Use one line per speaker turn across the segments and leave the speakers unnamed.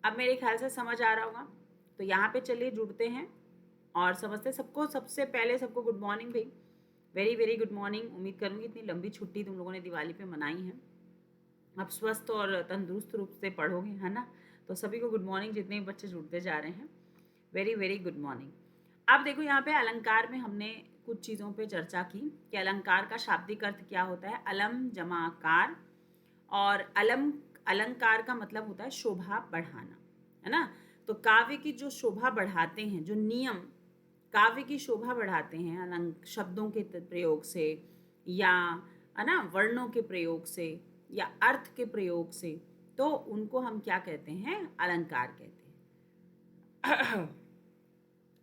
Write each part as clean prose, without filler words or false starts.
अब मेरे ख्याल से समझ आ रहा होगा। तो यहाँ पे चलिए जुड़ते हैं और समझते हैं। सबको सबसे पहले सबको गुड मॉर्निंग भाई, वेरी वेरी गुड मॉर्निंग। उम्मीद करूँगी इतनी लंबी छुट्टी तुम लोगों ने दिवाली पे मनाई है, आप स्वस्थ और तंदुरुस्त रूप से पढ़ोगे, है ना। तो सभी को गुड मॉर्निंग, जितने भी बच्चे जुड़ते जा रहे हैं, वेरी वेरी गुड मॉर्निंग। अब देखो यहाँ पे अलंकार में हमने कुछ चीज़ों पे चर्चा की कि अलंकार का शाब्दिक अर्थ क्या होता है। अलम जमा कार, और अलंकार का मतलब होता है शोभा बढ़ाना, है ना। तो काव्य की जो शोभा बढ़ाते हैं, जो नियम काव्य की शोभा बढ़ाते हैं शब्दों के प्रयोग से, या है ना वर्णों के प्रयोग से, या अर्थ के प्रयोग से, तो उनको हम क्या कहते हैं, अलंकार कहते हैं।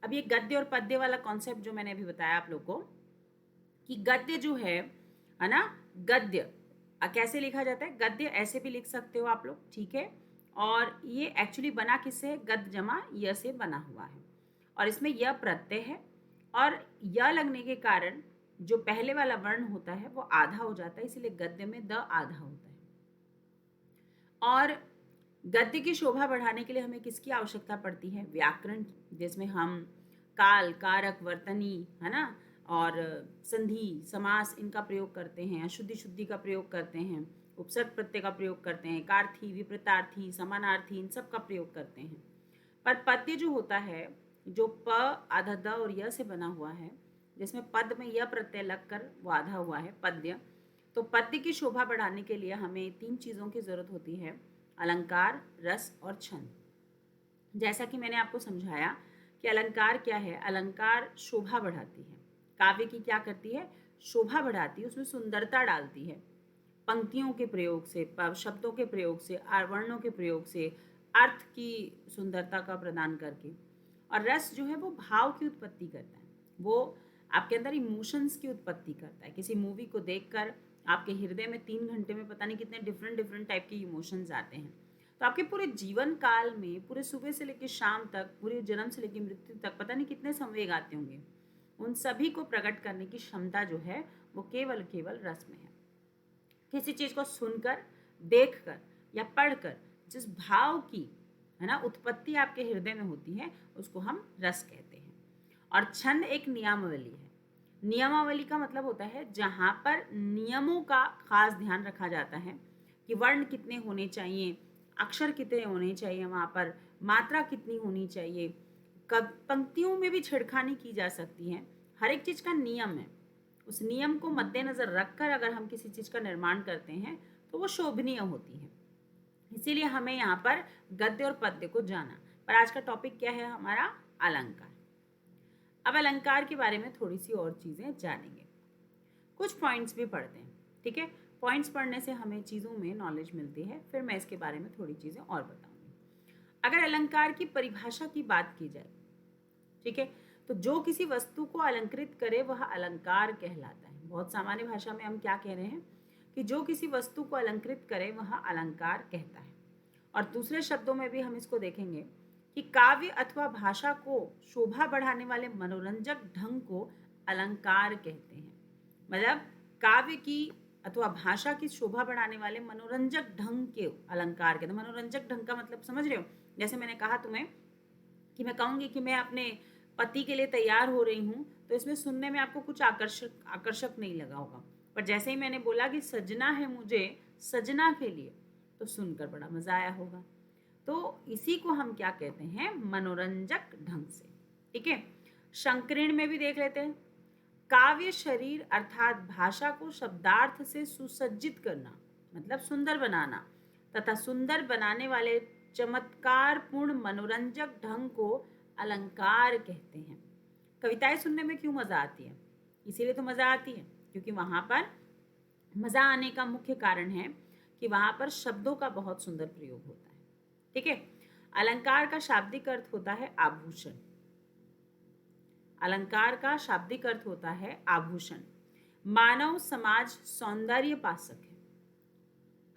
अब ये गद्य और पद्य वाला कॉन्सेप्ट जो मैंने अभी बताया आप लोग को, कि गद्य जो है ना, गद्य कैसे लिखा जाता है, गद्य ऐसे भी लिख सकते हो आप लोग, ठीक है। और ये एक्चुअली बना किससे है, गद जमा य से बना हुआ है, और इसमें य प्रत्यय है, और य लगने के कारण जो पहले वाला वर्ण होता है वो आधा हो जाता है, इसीलिए गद्य में द आधा होता है। और गद्य की शोभा बढ़ाने के लिए हमें किसकी आवश्यकता पड़ती है, व्याकरण, जिसमें हम काल, कारक, वर्तनी, है ना, और संधि, समास, इनका प्रयोग करते हैं, अशुद्धि शुद्धि का प्रयोग करते हैं, उपसर्ग प्रत्यय का प्रयोग करते हैं, कार्थी, विपरीतार्थी, समानार्थी, इन सब का प्रयोग करते हैं। पर पद्य जो होता है, जो प आधा द और य से बना हुआ है, जिसमें पद में य प्रत्यय लगकर वो आधा हुआ है पद्य, तो पद्य की शोभा बढ़ाने के लिए हमें 3 चीज़ों की ज़रूरत होती है, अलंकार, रस और छंद। जैसा कि मैंने आपको समझाया कि अलंकार क्या है, अलंकार शोभा बढ़ाती है, काव्य की क्या करती है, शोभा बढ़ाती है, उसमें सुंदरता डालती है, पंक्तियों के प्रयोग से, शब्दों के प्रयोग से, वर्णों के प्रयोग से, अर्थ की सुंदरता का प्रदान करके। और रस जो है वो भाव की उत्पत्ति करता है, वो आपके अंदर इमोशंस की उत्पत्ति करता है। किसी मूवी को देखकर आपके हृदय में 3 घंटे में पता नहीं कितने डिफरेंट डिफरेंट टाइप के इमोशंस आते हैं। तो आपके पूरे जीवन काल में, पूरे सुबह से लेकर शाम तक, पूरे जन्म से लेकर मृत्यु तक पता नहीं कितने संवेग आते होंगे, उन सभी को प्रकट करने की क्षमता जो है वो केवल केवल रस में है। किसी चीज को सुनकर, देखकर या पढ़कर जिस भाव की, है ना, उत्पत्ति आपके हृदय में होती है, उसको हम रस कहते हैं। और छंद एक नियमावली है। नियमावली का मतलब होता है जहां पर नियमों का खास ध्यान रखा जाता है, कि वर्ण कितने होने चाहिए, अक्षर कितने होने चाहिए, वहां पर मात्रा कितनी होनी चाहिए, कब पंक्तियों में भी छेड़खानी की जा सकती है, हर एक चीज का नियम है। उस नियम को मद्देनजर रखकर अगर हम किसी चीज का निर्माण करते हैं तो वो शोभनीय होती है। इसीलिए हमें यहाँ पर गद्य और पद्य को जाना। पर आज का टॉपिक क्या है हमारा, अलंकार। अब अलंकार के बारे में थोड़ी सी और चीजें जानेंगे, कुछ पॉइंट्स भी पढ़ते हैं, ठीक है। पॉइंट्स पढ़ने से हमें चीजों में नॉलेज मिलती है, फिर मैं इसके बारे में थोड़ी चीजें और बताऊंगी। अगर अलंकार की परिभाषा की बात की जाए, ठीक है, तो जो किसी वस्तु को अलंकृत करे वह अलंकार कहलाता है। बहुत सामान्य भाषा में हम क्या कह रहे हैं, कि जो किसी वस्तु को अलंकृत करे वह अलंकार कहता है। और दूसरे शब्दों में भी हम इसको देखेंगे कि काव्य अथवा भाषा को शोभा बढ़ाने वाले मनोरंजक ढंग को अलंकार कहते हैं। मतलब काव्य की अथवा भाषा की शोभा बढ़ाने वाले मनोरंजक ढंग के अलंकार कहते हैं। मनोरंजक ढंग का मतलब समझ रहे हो, जैसे मैंने कहा तुम्हें कि मैं कहूंगी कि मैं अपने पति के लिए तैयार हो रही हूँ, तो इसमें सुनने में आपको कुछ आकर्षक आकर्षक नहीं लगा होगा, पर जैसे ही मैंने बोला कि सजना है मुझे सजना के लिए, तो सुनकर बड़ा मजा आया होगा। तो इसी को हम क्या कहते हैं, मनोरंजक ढंग से, ठीक है। संकीर्ण में भी देख लेते हैं, काव्य शरीर अर्थात भाषा को शब्दार्थ से सुसज्जित करना, मतलब सुंदर बनाना, तथा सुंदर बनाने वाले चमत्कार पूर्ण मनोरंजक ढंग को अलंकार कहते हैं। कविताएं सुनने में क्यों मजा आती है, इसीलिए तो मजा आती है क्योंकि वहां पर मजा आने का मुख्य कारण है कि वहां पर शब्दों का बहुत सुंदर प्रयोग होता है, ठीक है। अलंकार का शाब्दिक अर्थ होता है आभूषण। अलंकार का शाब्दिक अर्थ होता है आभूषण। मानव समाज सौंदर्य पासक है,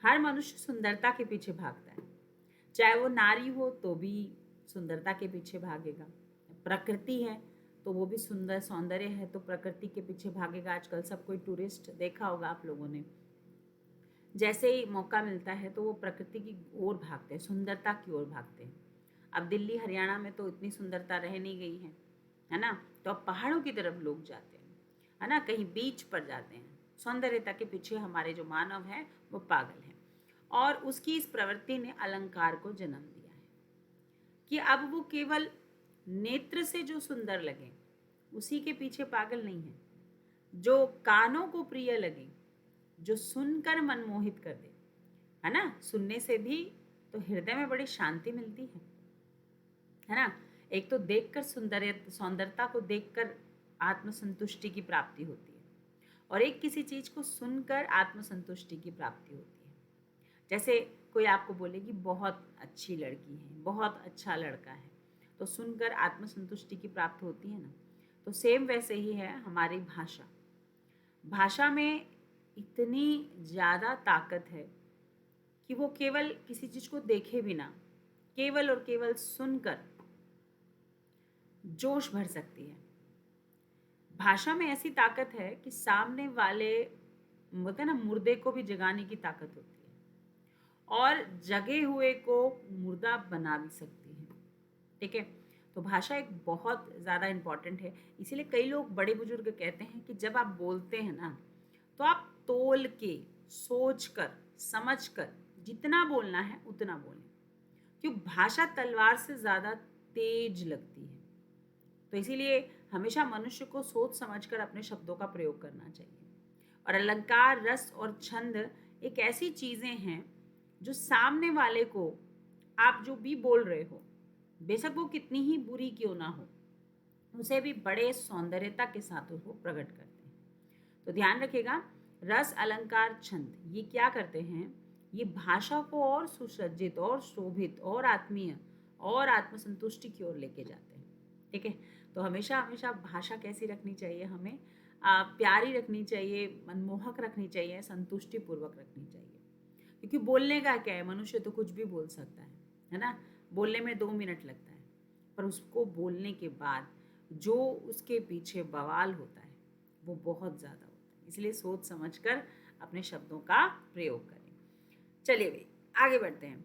हर मनुष्य सुंदरता के पीछे भागता है, चाहे वो नारी हो तो भी सुंदरता के पीछे भागेगा, प्रकृति है तो वो भी सुंदर, सौंदर्य है तो प्रकृति के पीछे भागेगा। आजकल सब कोई टूरिस्ट देखा होगा आप लोगों ने, जैसे ही मौका मिलता है तो वो प्रकृति की ओर भागते हैं, सुंदरता की ओर भागते हैं। अब दिल्ली हरियाणा में तो इतनी सुंदरता रह नहीं गई है ना? तो अब पहाड़ों की तरफ लोग जाते हैं, है ना? कहीं बीच पर जाते हैं। सौंदर्यता के पीछे हमारे जो मानव है वो पागल है, और उसकी इस प्रवृत्ति ने अलंकार को जन्म दिया है कि अब वो केवल नेत्र से जो सुंदर लगे उसी के पीछे पागल नहीं है, जो कानों को प्रिय लगे, जो सुनकर मनमोहित कर दे, है ना? सुनने से भी तो हृदय में बड़ी शांति मिलती है ना? एक तो देखकर सौंदर्यता को देखकर आत्मसंतुष्टि की प्राप्ति होती है, और एक किसी चीज को सुनकर आत्मसंतुष्टि की प्राप्ति होती है। जैसे कोई आपको बोले कि बहुत अच्छी लड़की है, बहुत अच्छा लड़का है, तो सुनकर आत्मसंतुष्टि की प्राप्ति होती है ना। तो सेम वैसे ही है हमारी भाषा। भाषा में इतनी ज़्यादा ताकत है कि वो केवल किसी चीज़ को देखे बिना, केवल और केवल सुनकर जोश भर सकती है। भाषा में ऐसी ताकत है कि सामने वाले बोलते हैं ना, मुर्दे को भी जगाने की ताकत होती है, और जगे हुए को मुर्दा बना भी सकती है। ठीक है? तो भाषा एक बहुत ज़्यादा इम्पॉर्टेंट है। इसीलिए कई लोग, बड़े बुजुर्ग कहते हैं कि जब आप बोलते हैं ना, तो आप तोल के, सोच कर, समझ कर जितना बोलना है उतना बोलें, क्योंकि भाषा तलवार से ज़्यादा तेज लगती है। तो इसीलिए हमेशा मनुष्य को सोच समझकर अपने शब्दों का प्रयोग करना चाहिए। और अलंकार, रस और छंद एक ऐसी चीज़ें हैं जो सामने वाले को, आप जो भी बोल रहे हो, बेशक वो कितनी ही बुरी क्यों ना हो, उसे भी बड़े सौंदर्यता के साथ उसको प्रकट करते हैं। तो ध्यान रखिएगा, रस, अलंकार, छंद ये क्या करते हैं? ये भाषा को और सुसज्जित और शोभित और आत्मीय और आत्मसंतुष्टि की ओर लेके जाते हैं। ठीक है? तो हमेशा हमेशा भाषा कैसी रखनी चाहिए हमें? प्यारी रखनी चाहिए, मनमोहक रखनी चाहिए, संतुष्टि पूर्वक रखनी चाहिए। क्योंकि बोलने का क्या है, मनुष्य तो कुछ भी बोल सकता है ना? बोलने में 2 मिनट लगता है, पर उसको बोलने के बाद जो उसके पीछे बवाल होता है वो बहुत ज़्यादा होता है। इसलिए सोच समझकर अपने शब्दों का प्रयोग करें। चलिए भाई, आगे बढ़ते हैं।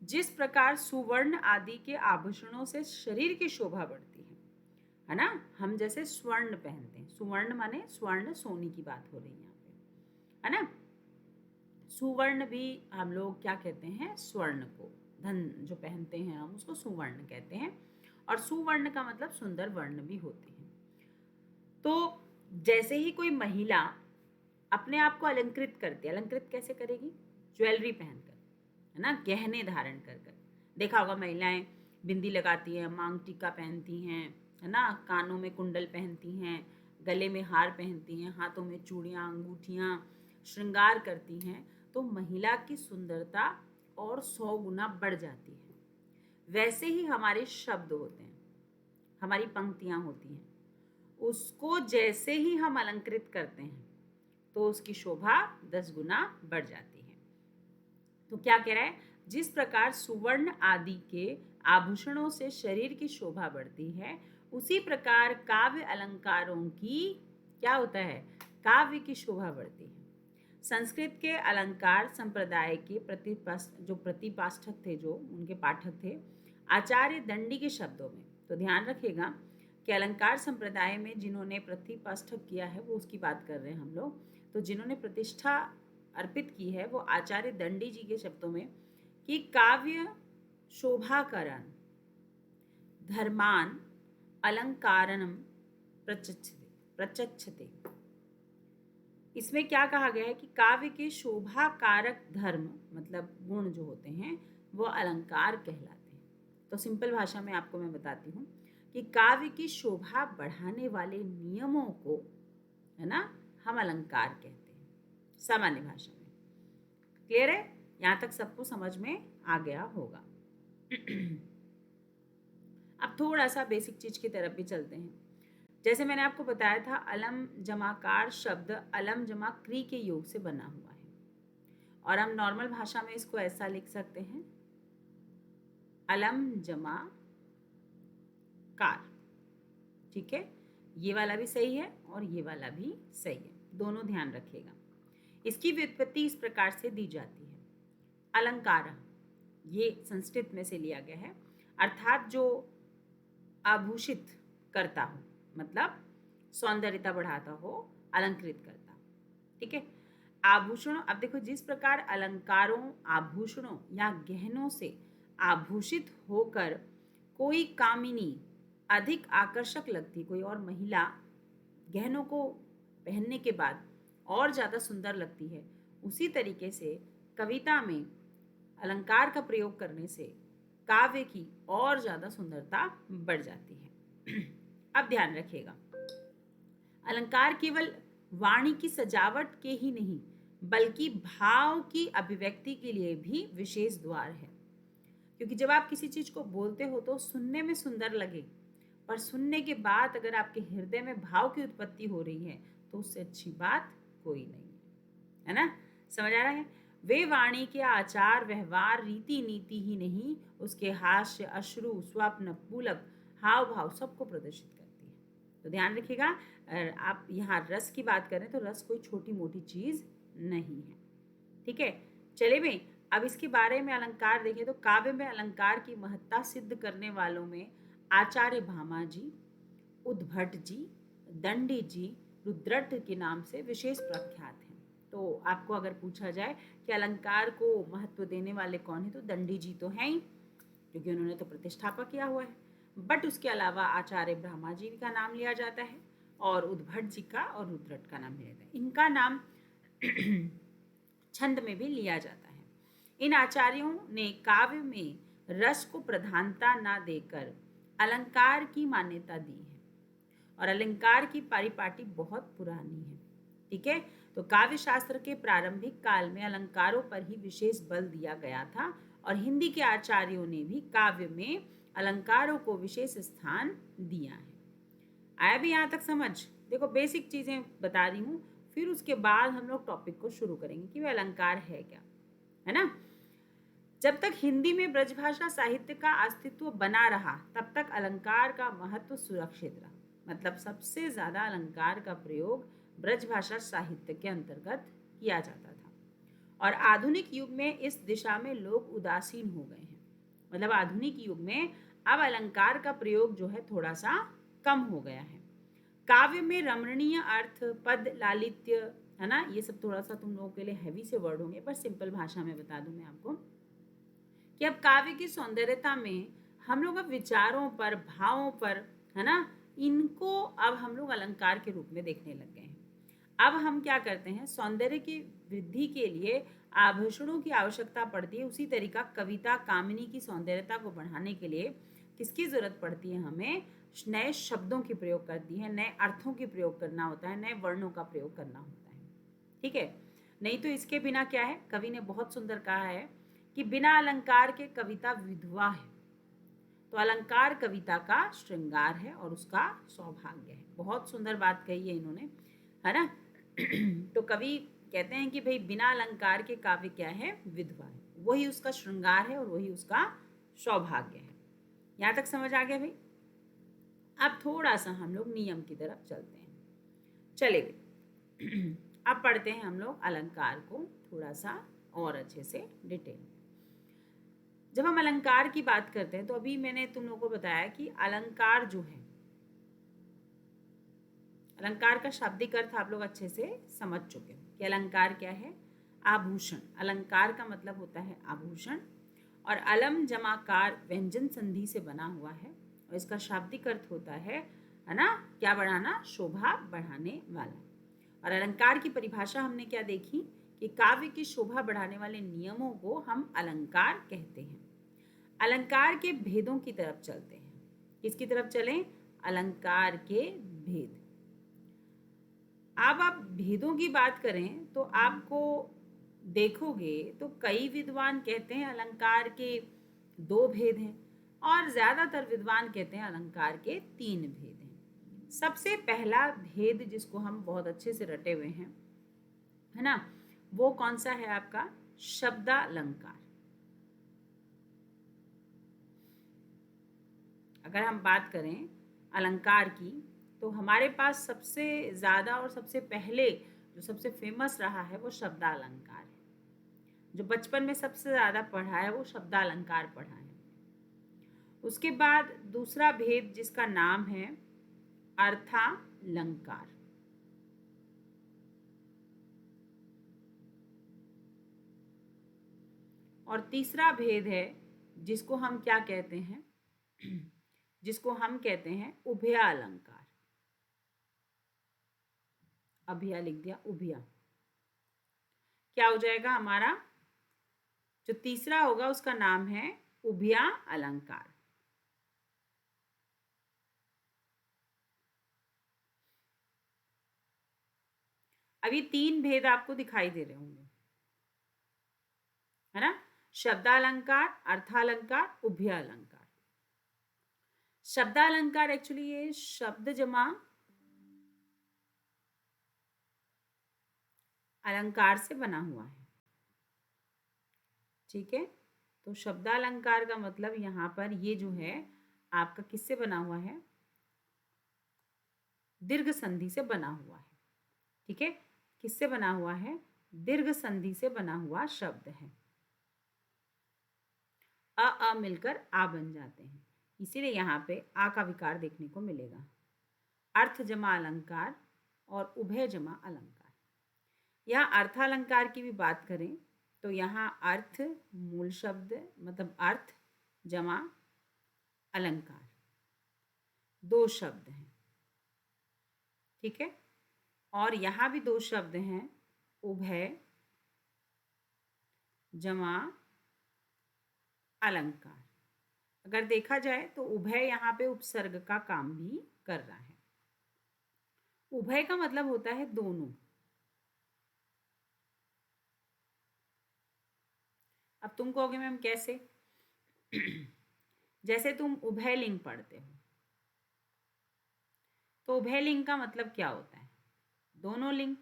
जिस प्रकार सुवर्ण आदि के आभूषणों से शरीर की शोभा बढ़ती है ना? हम जैसे स्वर्ण पहनते हैं, सुवर्ण माने स्वर्ण, सोने की बात हो रही है यहाँ पे, है ना? सुवर्ण भी हम लोग क्या कहते हैं? स्वर्ण को, धन जो पहनते हैं हम उसको सुवर्ण कहते हैं, और सुवर्ण का मतलब सुंदर वर्ण भी होते हैं। तो जैसे ही कोई महिला अपने आप को अलंकृत करती है, अलंकृत कैसे करेगी? ज्वेलरी पहनकर, है ना? गहने धारण कर कर। देखा होगा महिलाएं बिंदी लगाती हैं, मांग टीका पहनती हैं, है ना? कानों में कुंडल पहनती हैं, गले में हार पहनती हैं, हाथों में चूड़ियाँ, अंगूठियाँ, श्रृंगार करती हैं। तो महिला की सुंदरता और 100 गुना बढ़ जाती है। वैसे ही हमारे शब्द होते हैं, हमारी पंक्तियाँ होती हैं, उसको जैसे ही हम अलंकृत करते हैं तो उसकी शोभा 10 गुना बढ़ जाती है। तो क्या कह रहा है? जिस प्रकार सुवर्ण आदि के आभूषणों से शरीर की शोभा बढ़ती है, उसी प्रकार काव्य अलंकारों की क्या होता है? काव्य की शोभा बढ़ती है। संस्कृत के अलंकार संप्रदाय के प्रतिपाष्ठक थे, जो उनके पाठक थे, आचार्य दंडी के शब्दों में। तो ध्यान रखिएगा कि अलंकार संप्रदाय में जिन्होंने प्रतिपाष्ठक किया है वो उसकी बात कर रहे हैं हम लोग। तो जिन्होंने प्रतिष्ठा अर्पित की है वो आचार्य दंडी जी के शब्दों में, कि काव्य शोभाकरण धर्मान अलंकारणम प्रचच्छते। इसमें क्या कहा गया है कि काव्य के शोभा कारक धर्म, मतलब गुण जो होते हैं, वो अलंकार कहलाते हैं। तो सिंपल भाषा में आपको मैं बताती हूँ कि काव्य की शोभा बढ़ाने वाले नियमों को, है ना, हम अलंकार कहते हैं सामान्य भाषा में। क्लियर है? यहाँ तक सबको समझ में आ गया होगा। अब थोड़ा सा बेसिक चीज की तरफ भी चलते हैं। जैसे मैंने आपको बताया था, अलम जमाकार शब्द अलम जमा क्री के योग से बना हुआ है, और हम नॉर्मल भाषा में इसको ऐसा लिख सकते हैं, अलम जमा कार। ठीक है? ये वाला भी सही है और ये वाला भी सही है, दोनों ध्यान रखिएगा। इसकी व्युत्पत्ति इस प्रकार से दी जाती है। अलंकार, ये संस्कृत में से लिया गया है, अर्थात जो आभूषित करता हो, मतलब सौंदर्यता बढ़ाता हो, अलंकृत करता हो। ठीक है। आभूषणों, अब देखो जिस प्रकार अलंकारों, आभूषणों या गहनों से आभूषित होकर कोई कामिनी अधिक आकर्षक लगती, कोई और महिला गहनों को पहनने के बाद और ज्यादा सुंदर लगती है, उसी तरीके से कविता में अलंकार का प्रयोग करने से काव्य की और ज्यादा सुंदरता बढ़ जाती है। अब ध्यान रखिएगा, अलंकार केवल वाणी की सजावट के ही नहीं बल्कि भाव की अभिव्यक्ति के लिए भी विशेष द्वार है। क्योंकि जब आप किसी चीज को बोलते हो तो सुनने में सुंदर लगे, पर सुनने के बाद अगर आपके हृदय में भाव की उत्पत्ति हो रही है तो उससे अच्छी बात कोई नहीं है ना। समझ आ रहा है? वे वाणी के आचार व्यवहार रीति नीति ही नहीं, उसके हास्य अश्रु स्वप्न पुलक हाव भाव सबको प्रदर्शित करती है। तो ध्यान रखिएगा, आप यहाँ रस की बात करें तो रस कोई छोटी मोटी चीज नहीं है। ठीक है, चले भाई, अब इसके बारे में अलंकार देखें तो काव्य में अलंकार की महत्ता सिद्ध करने वालों में आचार्य भामा जी, उद्भट जी, दंडी जी, रुद्रट के नाम से विशेष प्रख्यात हैं। तो आपको अगर पूछा जाए कि अलंकार को महत्व देने वाले कौन है, तो दंडी जी तो हैं ही, क्योंकि उन्होंने तो प्रतिष्ठापक किया हुआ है। बट उसके अलावा आचार्य ब्रह्मा जी का नाम लिया जाता है और उद्भट जी का और रुद्रट का नाम लिया जाता है। इनका नाम छंद में भी लिया जाता है। इन आचार्यों ने काव्य में रस को प्रधानता न देकर अलंकार की मान्यता दी है और अलंकार की परिपाटी बहुत पुरानी है। ठीक है, तो काव्य शास्त्र के प्रारंभिक काल में अलंकारों पर ही विशेष बल दिया गया था और हिंदी के आचार्यों ने भी काव्य में अलंकारों को विशेष स्थान दिया है। आया भी यहाँ तक समझ? देखो बेसिक चीजें बता रही हूँ, फिर उसके बाद हम लोग टॉपिक को शुरू करेंगे कि वह अलंकार है क्या, है ना। जब तक हिंदी में ब्रजभाषा साहित्य का अस्तित्व बना रहा तब तक अलंकार का महत्व सुरक्षित रहा। मतलब सबसे ज्यादा अलंकार का प्रयोग ब्रजभाषा साहित्य के अंतर्गत किया जाता था और आधुनिक युग में इस दिशा में लोग उदासीन हो गए हैं। मतलब आधुनिक युग में अब अलंकार का प्रयोग जो है थोड़ा सा कम हो गया है। काव्य में रमणीय अर्थ, पद लालित्य, है ना, ये सब थोड़ा सा तुम लोगों के लिए हैवी से वर्ड होंगे, पर सिंपल भाषा में बता दूं मैं आपको कि अब काव्य की सौंदर्यता में हम लोग अब विचारों पर, भावों पर, है ना, इनको अब हम लोग अलंकार के रूप में देखने लग गए हैं। अब हम क्या करते हैं, सौंदर्य की वृद्धि के लिए आभूषणों की आवश्यकता पड़ती है, उसी तरीका कविता कामिनी की सौंदर्यता को बढ़ाने के लिए किसकी जरूरत पड़ती है, हमें नए शब्दों की प्रयोग करती है, नए अर्थों की प्रयोग करना होता है, नए वर्णों का प्रयोग करना होता है। ठीक है, नहीं तो इसके बिना क्या है, कवि ने बहुत सुंदर कहा है कि बिना अलंकार के कविता विधवा है। तो अलंकार कविता का श्रृंगार है और उसका सौभाग्य है। बहुत सुंदर बात कही है इन्होंने, है ना। तो कवि कहते हैं कि भाई बिना अलंकार के काव्य क्या है, विधवा है, वही उसका श्रृंगार है और वही उसका सौभाग्य है। यहां तक समझ आ गया भाई? अब थोड़ा सा हम लोग नियम की तरफ चलते हैं। चले अब पढ़ते हैं हम लोग अलंकार को थोड़ा सा और अच्छे से डिटेल। जब हम अलंकार की बात करते हैं तो अभी मैंने तुम लोगों को बताया कि अलंकार जो है, अलंकार का शाब्दिक अर्थ आप लोग अच्छे से समझ चुके हो कि अलंकार क्या है, आभूषण। अलंकार का मतलब होता है आभूषण और अलम जमाकार व्यंजन संधि से बना हुआ है और इसका शाब्दिक अर्थ होता है ना, क्या बढ़ाना, शोभा बढ़ाने वाला। और अलंकार की परिभाषा हमने क्या देखी कि काव्य की शोभा बढ़ाने वाले नियमों को हम अलंकार कहते हैं। अलंकार के भेदों की तरफ चलते हैं। किसकी तरफ चलें, अलंकार के भेद। अब आप भेदों की बात करें तो आपको देखोगे तो कई विद्वान कहते हैं अलंकार के 2 भेद हैं और ज्यादातर विद्वान कहते हैं अलंकार के 3 भेद हैं। सबसे पहला भेद जिसको हम बहुत अच्छे से रटे हुए हैं, है ना, वो कौन सा है आपका, शब्दालंकार। अगर हम बात करें अलंकार की तो हमारे पास सबसे ज्यादा और सबसे पहले जो सबसे फेमस रहा है वो शब्दालंकार है। जो बचपन में सबसे ज़्यादा पढ़ा है वो शब्दालंकार पढ़ा है। उसके बाद दूसरा भेद जिसका नाम है अर्थालंकार। और तीसरा भेद है जिसको हम क्या कहते हैं, जिसको हम कहते हैं उभयालंकार। अभिया लिख दिया, उभया। क्या हो जाएगा हमारा जो तीसरा होगा उसका नाम है उभया अलंकार। अभी 3 भेद आपको दिखाई दे रहे होंगे, है ना? शब्दालंकार, अर्थालंकार, उभयालंकार। शब्दालंकार एक्चुअली ये शब्द जमा अलंकार से बना हुआ है, ठीक है? तो शब्दालंकार का मतलब यहाँ पर ये जो है आपका किससे बना हुआ है, दीर्घ संधि से बना हुआ है, ठीक है? किससे बना हुआ है, दीर्घ संधि से बना हुआ शब्द है। अ मिलकर आ बन जाते हैं, इसीलिए यहाँ पे आ का विकार देखने को मिलेगा। अर्थ जमा अलंकार और उभय जमा अलंकार। यहाँ अर्थालंकार की भी बात करें तो यहाँ अर्थ मूल शब्द मतलब अर्थ जमा अलंकार 2 शब्द हैं, ठीक है? और यहाँ भी 2 शब्द हैं, उभय जमा अलंकार। अगर देखा जाए तो उभय यहाँ पे उपसर्ग का काम भी कर रहा है। उभय का मतलब होता है दोनों। अब तुम कहोगे मैम कैसे? जैसे तुम उभयलिंग पढ़ते हो तो उभयलिंग का मतलब क्या होता है, दोनों लिंग,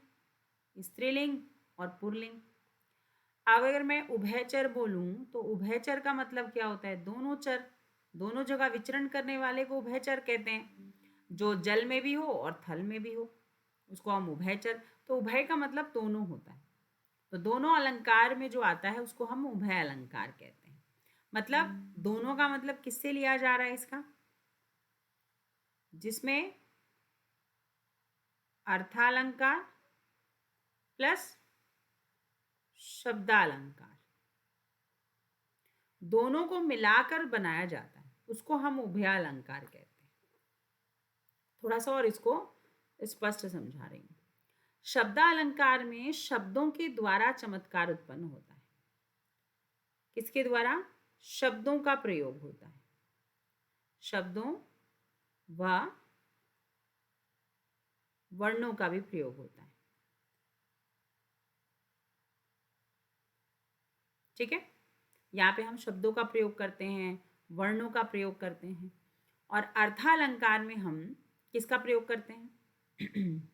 स्त्रीलिंग और पुल्लिंग। अब अगर मैं उभयचर बोलूं तो उभयचर का मतलब क्या होता है, दोनों चर, दोनों जगह विचरण करने वाले को उभयचर कहते हैं। जो जल में भी हो और थल में भी हो उसको हम उभयचर। तो उभय का मतलब दोनों होता है, तो दोनों अलंकार में जो आता है उसको हम उभय अलंकार कहते हैं। मतलब दोनों का मतलब किससे लिया जा रहा है इसका, जिसमें अर्थालंकार प्लस शब्दालंकार दोनों को मिलाकर बनाया जाता है, उसको हम उभयालंकार कहते हैं। थोड़ा सा और इसको स्पष्ट समझा रही हूँ। शब्दालंकार में शब्दों के द्वारा चमत्कार उत्पन्न होता है। किसके द्वारा? शब्दों का प्रयोग होता है, शब्दों व वर्णों का भी प्रयोग होता है, ठीक है? यहाँ पे हम शब्दों का प्रयोग करते हैं, वर्णों का प्रयोग करते हैं। और अर्थालंकार में हम किसका प्रयोग करते हैं?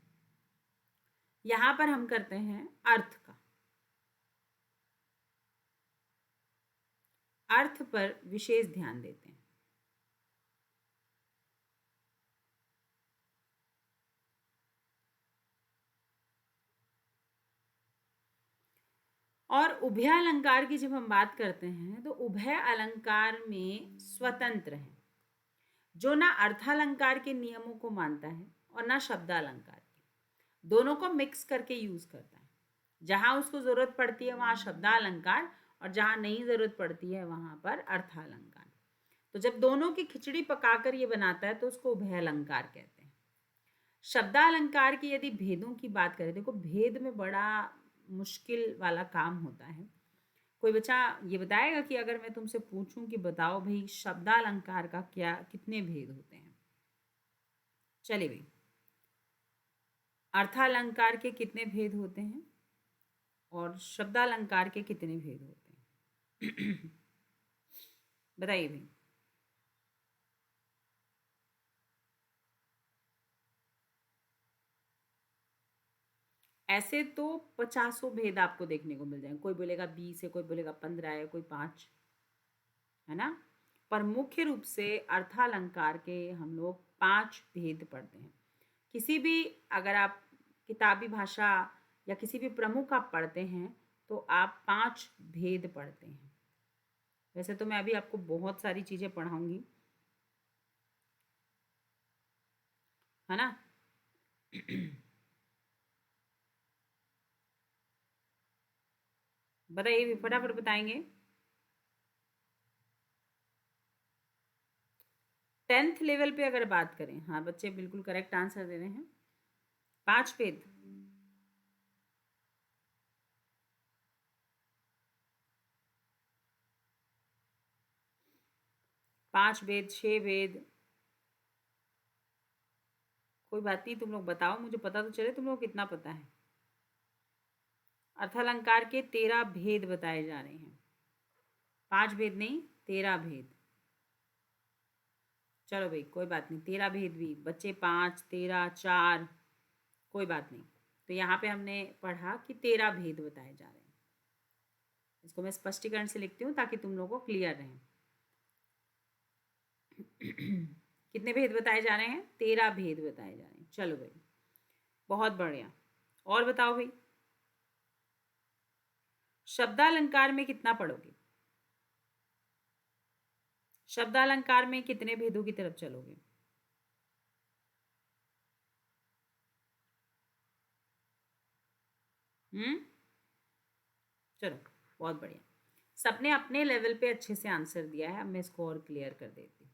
यहाँ पर हम करते हैं अर्थ का। अर्थ पर विशेष ध्यान देते हैं। और उभय अलंकार की जब हम बात करते हैं तो उभय अलंकार में स्वतंत्र है, जो ना अर्थालंकार के नियमों को मानता है और ना शब्दालंकार के, दोनों को मिक्स करके यूज करता है। जहां उसको जरूरत पड़ती है वहां शब्दालंकार और जहां नहीं जरूरत पड़ती है वहां पर अर्थालंकार। तो जब दोनों की खिचड़ी पकाकर ये बनाता है तो उसको उभय अलंकार कहते हैं। शब्दालंकार की यदि भेदों की बात करें, देखो भेद में बड़ा मुश्किल वाला काम होता है। कोई बच्चा ये बताएगा कि अगर मैं तुमसे पूछूं कि बताओ भाई शब्दालंकार का क्या कितने भेद होते हैं? चलिए भाई, अर्थालंकार के कितने भेद होते हैं और शब्दालंकार के कितने भेद होते हैं? बताइए भाई। ऐसे तो 50 भेद आपको देखने को मिल जाएंगे। कोई बोलेगा 20 है, कोई बोलेगा 15 है, कोई 5, है ना? पर मुख्य रूप से अर्थालंकार के हम लोग 5 भेद पढ़ते हैं। किसी भी अगर आप किताबी भाषा या किसी भी प्रमुख आप पढ़ते हैं तो आप 5 भेद पढ़ते हैं। वैसे तो मैं अभी आपको बहुत सारी चीज़ें पढ़ाऊंगी, है ना। बताइए, फटाफट बताएंगे। 10th लेवल पे अगर बात करें, हाँ बच्चे बिल्कुल करेक्ट आंसर दे रहे हैं। 5 भेद, 5 भेद, 6 भेद, कोई बात नहीं, तुम लोग बताओ, मुझे पता तो चले तुम लोग कितना पता है। अर्थालंकार के 13 भेद बताए जा रहे हैं, 5 भेद नहीं, 13 भेद। चलो भाई कोई बात नहीं, 13 भेद भी बच्चे, 5, 13, 4, कोई बात नहीं। तो यहाँ पे हमने पढ़ा कि 13 भेद बताए जा रहे हैं। इसको मैं स्पष्टीकरण से लिखती हूँ ताकि तुम लोगों को क्लियर रहे। कितने भेद बताए जा रहे हैं? 13 भेद बताए जा रहे हैं। चलो भाई बहुत बढ़िया। और बताओ भाई, शब्दालंकार में कितना पढ़ोगे? शब्दालंकार में कितने भेदों की तरफ चलोगे? चलो बहुत बढ़िया, सबने अपने लेवल पे अच्छे से आंसर दिया है। अब मैं इसको और क्लियर कर देती हूँ।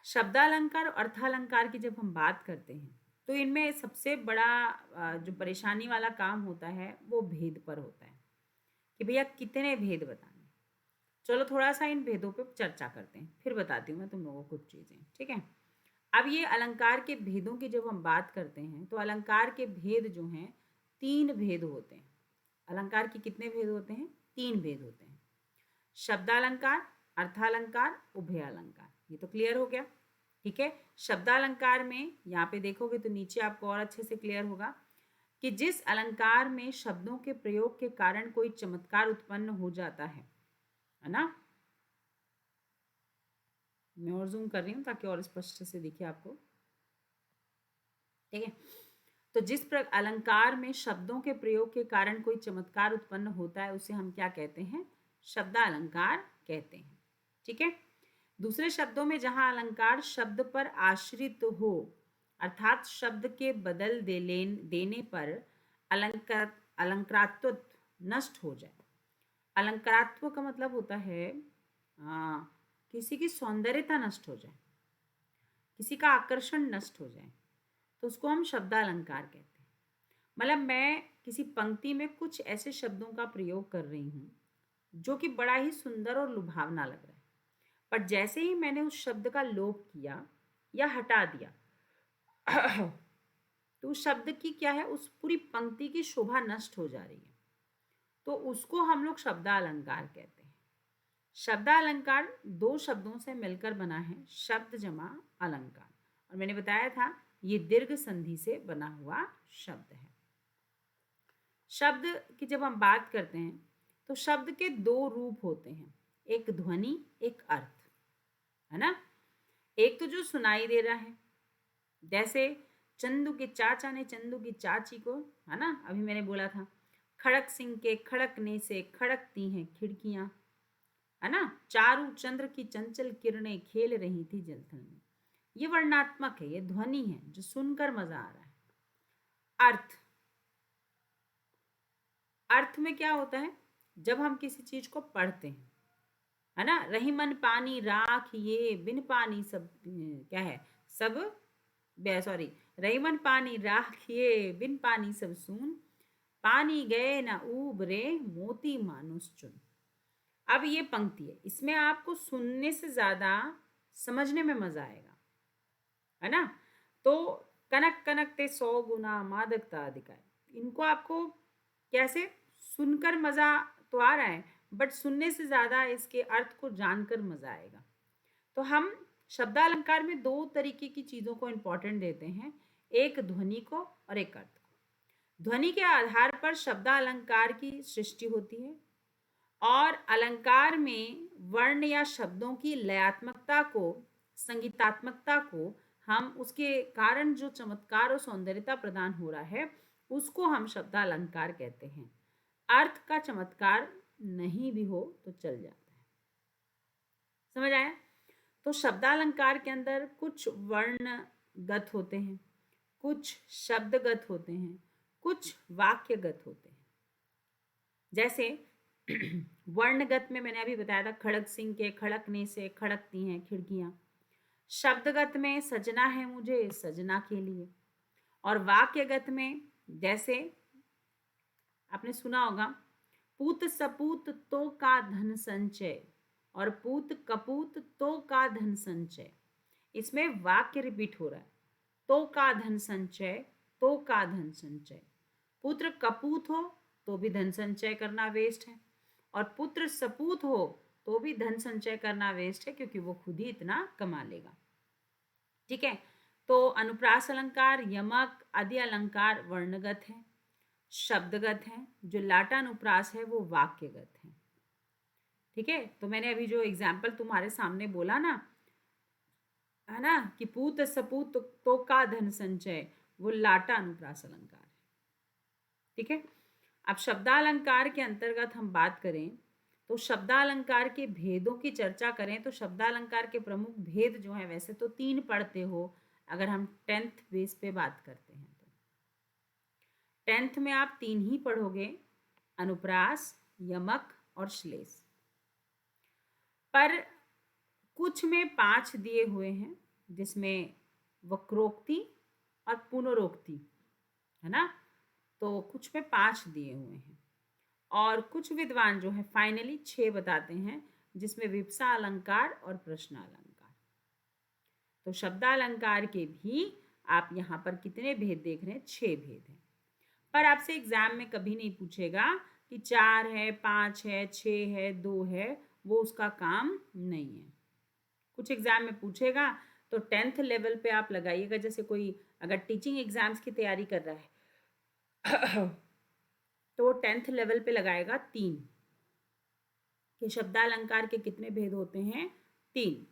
शब्दालंकार और अर्थालंकार की जब हम बात करते हैं तो इनमें सबसे बड़ा जो परेशानी वाला काम होता है वो भेद पर होता है कि भैया कितने भेद बताने। चलो थोड़ा सा इन भेदों पे चर्चा करते हैं, फिर बताती हूँ मैं तुम लोगों को कुछ चीज़ें, ठीक है। अब ये अलंकार के भेदों की जब हम बात करते हैं तो अलंकार के भेद जो हैं 3 भेद होते हैं। अलंकार के कितने भेद होते हैं? 3 भेद होते हैं। शब्दालंकार, अर्थालंकार, उभयालंकार। ये तो क्लियर हो गया, ठीक है। शब्दालंकार में यहाँ पे देखोगे तो नीचे आपको और अच्छे से क्लियर होगा कि जिस अलंकार में शब्दों के प्रयोग के कारण कोई चमत्कार उत्पन्न हो जाता है ना। मैं और जूम कर रही हूँ ताकि और स्पष्ट से दिखे आपको, ठीक है। तो जिस अलंकार में शब्दों के प्रयोग के कारण कोई चमत्कार उत्पन्न होता है उसे हम क्या कहते हैं? शब्दालंकार कहते हैं, ठीक है। दूसरे शब्दों में जहां अलंकार शब्द पर आश्रित हो, अर्थात शब्द के बदल देने पर अलंकार अलंकारात्व नष्ट हो जाए। अलंकारात्व का मतलब होता है किसी की सौंदर्यता नष्ट हो जाए, किसी का आकर्षण नष्ट हो जाए, तो उसको हम शब्दालंकार कहते हैं। मतलब मैं किसी पंक्ति में कुछ ऐसे शब्दों का प्रयोग कर रही हूँ जो कि बड़ा ही सुंदर और लुभावना लग रहा है, पर जैसे ही मैंने उस शब्द का लोप किया या हटा दिया तो उस शब्द की क्या है, उस पूरी पंक्ति की शोभा नष्ट हो जा रही है। तो उसको हम लोग शब्दालंकार कहते हैं। शब्दालंकार 2 शब्दों से मिलकर बना है, शब्द जमा अलंकार, और मैंने बताया था ये दीर्घ संधि से बना हुआ शब्द है। शब्द की जब हम बात करते हैं तो शब्द के 2 रूप होते हैं, एक ध्वनि, एक अर्थ, है ना। एक तो जो सुनाई दे रहा है, जैसे चंदू के चाचा ने चंदू की चाची को, है ना, अभी मैंने बोला था खड़क सिंह के खड़कने से खड़कती हैं खिड़कियां, है ना। चारू चंद्र की चंचल किरणें खेल रही थी जलथल में। ये वर्णात्मक है, ये ध्वनि है जो सुनकर मजा आ रहा है। अर्थ, अर्थ में क्या होता है, जब हम किसी चीज को पढ़ते हैं, है ना। रही मन पानी राख ये बिन पानी सब क्या है, सब सॉरी, रही मन पानी राख ये बिन पानी सब सून, पानी गए ना उबरे मोती मानुस चुन। अब ये पंक्ति है, इसमें आपको सुनने से ज्यादा समझने में मजा आएगा, है ना। तो कनक कनक ते 100 गुना मादकता अधिकाय, इनको आपको कैसे सुनकर मजा तो आ रहा है, बट सुनने से ज्यादा इसके अर्थ को जानकर मजा आएगा। तो हम शब्दालंकार में 2 तरीके की चीजों को इंपॉर्टेंट देते हैं, एक ध्वनि को और एक अर्थ को। ध्वनि के आधार पर शब्दालंकार की सृष्टि होती है और अलंकार में वर्ण या शब्दों की लयात्मकता को, संगीतात्मकता को हम उसके कारण जो चमत्कार और सौंदर्यता प्रदान हो रहा है उसको हम शब्दालंकार कहते हैं। अर्थ का चमत्कार नहीं भी हो तो चल जाता है। समझ आया? तो शब्दालंकार के अंदर कुछ वर्णगत होते हैं, कुछ शब्दगत होते हैं, कुछ वाक्यगत होते हैं। जैसे वर्णगत में मैंने अभी बताया था, खड़क सिंह के खड़कने से खड़कती हैं खिड़कियां। शब्दगत में सजना है मुझे सजना के लिए। और वाक्यगत में जैसे आपने सुना होगा, पूत सपूत तो का धन संचय और पूत कपूत तो का धन संचय। इसमें वाक्य रिपीट हो रहा है, तो का धन संचय, तो का धन संचय। पुत्र कपूत हो तो भी धन संचय करना वेस्ट है, और पुत्र सपूत हो तो भी धन संचय करना वेस्ट है, क्योंकि वो खुद ही इतना कमा लेगा। ठीक है, तो अनुप्रास अलंकार, यमक आदि अलंकार वर्णगत है, शब्दगत है। जो लाटा अनुप्रास है वो वाक्यगत है। ठीक है, तो मैंने अभी जो एग्जाम्पल तुम्हारे सामने बोला ना, है ना, कि पूत सपूत तो का धन संचय, वो लाटा अनुप्रास अलंकार है। ठीक है, अब शब्दालंकार के अंतर्गत हम बात करें तो शब्दालंकार के भेदों की चर्चा करें तो शब्दालंकार के प्रमुख भेद जो है, वैसे तो 3 पढ़ते हो अगर हम 10th बेस पे बात करते हैं तो। 10th में आप 3 ही पढ़ोगे, अनुप्रास, यमक और श्लेष। पर कुछ में 5 दिए हुए हैं, जिसमें वक्रोक्ति और पुनरोक्ति है ना, तो कुछ में 5 दिए हुए हैं। और कुछ विद्वान जो है फाइनली 6 बताते हैं, जिसमें विप्सा अलंकार और प्रश्न अलंकार। तो शब्दालंकार के भी आप यहाँ पर कितने भेद देख रहे हैं? 6 भेद हैं। पर आपसे एग्जाम में कभी नहीं पूछेगा कि 4 है, 5 है, 6 है, 2 है, वो उसका काम नहीं है। कुछ एग्जाम में पूछेगा तो 10th लेवल पे आप लगाइएगा। जैसे कोई अगर टीचिंग एग्जाम्स की तैयारी कर रहा है तो वो 10th लेवल पे लगाएगा 3, कि शब्दालंकार के कितने भेद होते हैं? 3।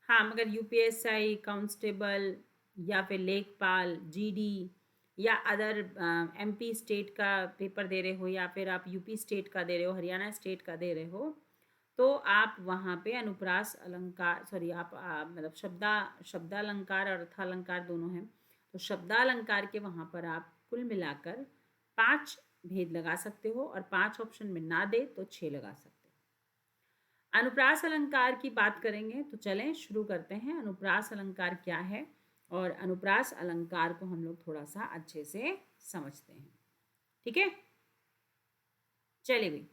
हाँ, मगर यूपीएसआई, कांस्टेबल या फिर लेखपाल, जीडी या अदर एमपी स्टेट का पेपर दे रहे हो, या फिर आप यूपी स्टेट का दे रहे हो, हरियाणा स्टेट का दे रहे हो, तो आप वहाँ पे अनुप्रास अलंकार, सॉरी आप मतलब शब्दालंकार और अर्थालंकार दोनों हैं, तो शब्दालंकार के वहाँ पर आप कुल मिलाकर 5 भेद लगा सकते हो, और 5 ऑप्शन में ना दे तो 6 लगा सकते हो। अनुप्रास अलंकार की बात करेंगे तो चलें शुरू करते हैं। अनुप्रास अलंकार क्या है, और अनुप्रास अलंकार को हम लोग थोड़ा सा अच्छे से समझते हैं। ठीक है, चलिए भाई,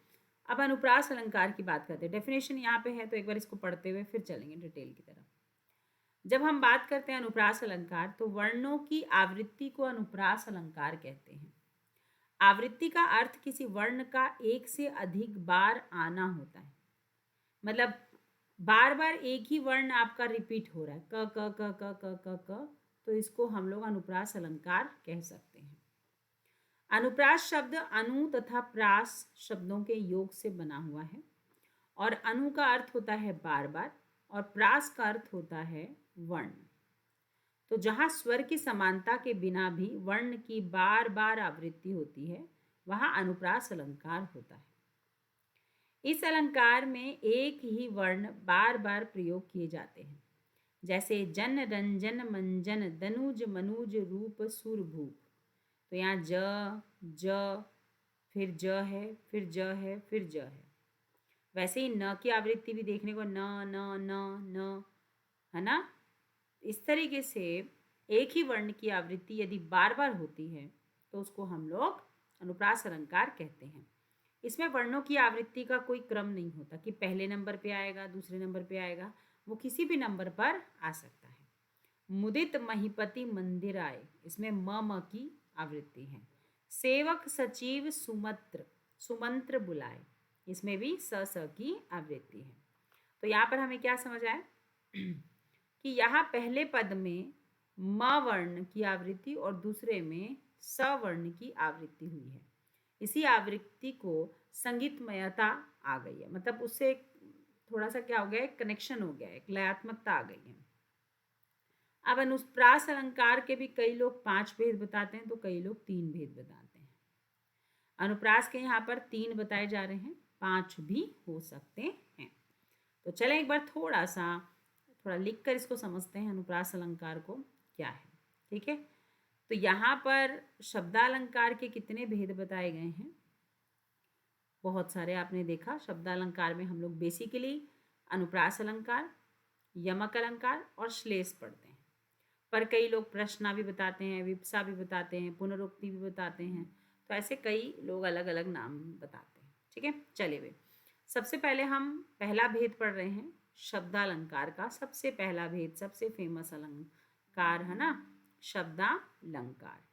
अब अनुप्रास अलंकार की बात करते हैं। डेफिनेशन यहाँ पे है, तो एक बार इसको पढ़ते हुए फिर चलेंगे डिटेल की तरफ। जब हम बात करते हैं अनुप्रास अलंकार, तो वर्णों की आवृत्ति को अनुप्रास अलंकार कहते हैं। आवृत्ति का अर्थ किसी वर्ण का एक से अधिक बार आना होता है। मतलब बार बार एक ही वर्ण आपका रिपीट हो रहा है, क क क क क क क, तो इसको हम लोग अनुप्रास अलंकार कह सकते हैं। अनुप्रास शब्द अनु तथा प्रास शब्दों के योग से बना हुआ है, और अनु का अर्थ होता है बार बार, और प्रास का अर्थ होता है वर्ण। तो जहाँ स्वर की समानता के बिना भी वर्ण की बार बार आवृत्ति होती है, वहाँ अनुप्रास अलंकार होता है। इस अलंकार में एक ही वर्ण बार बार प्रयोग किए जाते हैं, जैसे जन, रंजन, मंजन, दनुज, मनुज, रूप, सुर, भूप। तो यहाँ ज, फिर ज है, फिर ज है, फिर ज है। वैसे ही न की आवृत्ति भी देखने को न न न न, है ना। इस तरीके से एक ही वर्ण की आवृत्ति यदि बार बार होती है तो उसको हम लोग अनुप्रास अलंकार कहते हैं। इसमें वर्णों की आवृत्ति का कोई क्रम नहीं होता कि पहले नंबर पे आएगा, दूसरे नंबर पे आएगा, वो किसी भी नंबर पर आ सकता है। मुदित महीपति मंदिर आए, इसमें म की आवृत्ति है। सेवक सचिव सुमंत्र बुलाए, इसमें भी स की आवृत्ति है। तो यहाँ पर हमें क्या समझ आया कि यहाँ पहले पद में म वर्ण की आवृत्ति और दूसरे में स वर्ण की आवृत्ति हुई है। इसी आवृत्ति को संगीतमयता आ गई है, मतलब उससे थोड़ा सा क्या हो गया है, कनेक्शन हो गया है, एक लयात्मकता आ गई है। अब अनुप्रास अलंकार के भी कई लोग 5 भेद बताते हैं तो कई लोग 3 भेद बताते हैं। अनुप्रास के यहाँ पर 3 बताए जा रहे हैं, 5 भी हो सकते हैं। तो चलें एक बार थोड़ा लिख कर इसको समझते हैं अनुप्रास अलंकार को क्या है। ठीक है, तो यहाँ पर शब्दालंकार के कितने भेद बताए गए हैं? बहुत सारे आपने देखा। शब्दालंकार में हम लोग बेसिकली अनुप्रास अलंकार, यमक अलंकार और श्लेष पढ़ते हैं, पर कई लोग प्रश्ना भी बताते हैं, विप्सा भी बताते हैं, पुनरुक्ति भी बताते हैं, तो ऐसे कई लोग अलग अलग नाम बताते हैं। ठीक है, चलिए वे सबसे पहले हम पहला भेद पढ़ रहे हैं शब्दालंकार का। सबसे पहला भेद, सबसे फेमस अलंकार है ना, शब्दालंकार।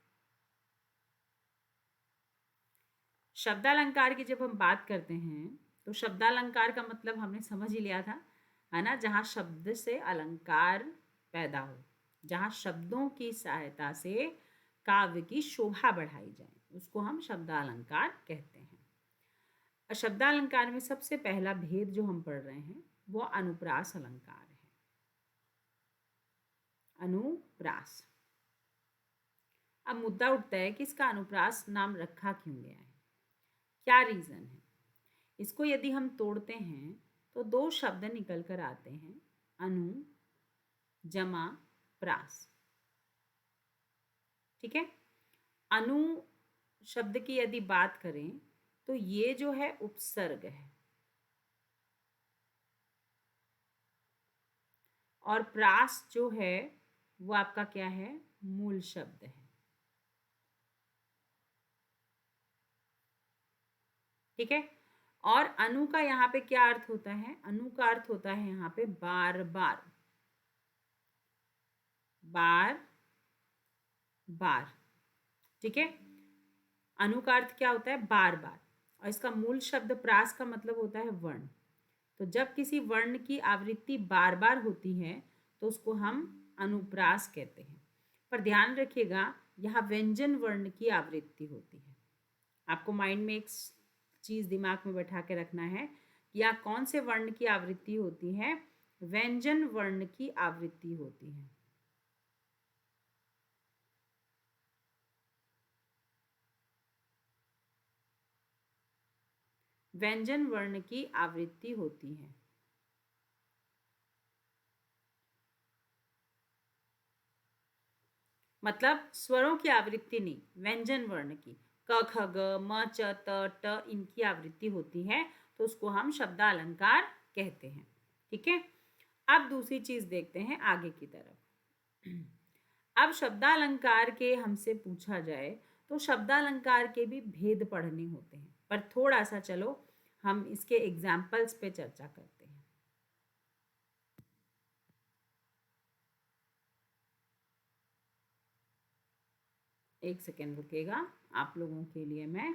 शब्दालंकार की जब हम बात करते हैं तो शब्दालंकार का मतलब हमने समझ ही लिया था, है ना, जहाँ शब्द से अलंकार पैदा हो, जहाँ शब्दों की सहायता से काव्य की शोभा बढ़ाई जाए, उसको हम शब्दालंकार कहते हैं। शब्दालंकार में सबसे पहला भेद जो हम पढ़ रहे हैं वो अनुप्रास अलंकार है। अनुप्रास। अब मुद्दा उठता है कि इसका अनुप्रास नाम रखा क्यों गया है, क्या रीजन है? इसको यदि हम तोड़ते हैं तो 2 शब्द निकल कर आते हैं, अनु जमा प्रास। ठीक है, अनु शब्द की यदि बात करें तो ये जो है उपसर्ग है और प्रास जो है वो आपका क्या है, मूल शब्द है। ठीक है, और अनु का यहाँ पे क्या अर्थ होता है? अनु का अर्थ होता है यहाँ पे बार बार, बार बार। ठीक है, अनु का अर्थ क्या होता है? बार बार। और इसका मूल शब्द प्रास का मतलब होता है वर्ण। तो जब किसी वर्ण की आवृत्ति बार बार होती है तो उसको हम अनुप्रास कहते हैं। पर ध्यान रखिएगा, यहाँ व्यंजन वर्ण की आवृत्ति होती है। आपको माइंड में एक चीज दिमाग में बैठा के रखना है कि यहाँ कौन से वर्ण की आवृत्ति होती है? व्यंजन वर्ण की आवृत्ति होती है। व्यंजन वर्ण की आवृत्ति होती है। मतलब स्वरों की आवृत्ति नहीं, व्यंजन वर्ण की, क ख ग म च त ट, इनकी आवृत्ति होती है, तो उसको हम शब्दालंकार कहते हैं। ठीक है, अब दूसरी चीज देखते हैं आगे की तरफ। अब शब्दालंकार के हमसे पूछा जाए तो शब्दालंकार के भी भेद पढ़ने होते हैं, पर थोड़ा सा चलो हम इसके एग्जाम्पल्स पे चर्चा करते हैं। एक सेकेंड रुकेगा, आप लोगों के लिए मैं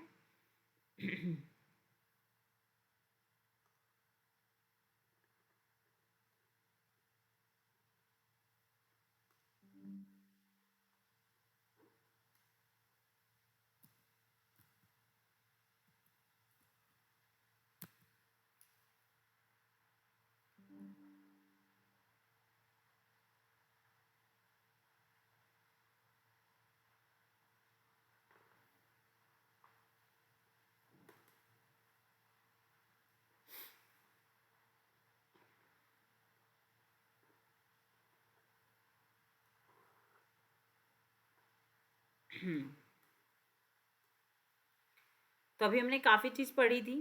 तो अभी हमने काफ़ी चीज़ पढ़ी थी,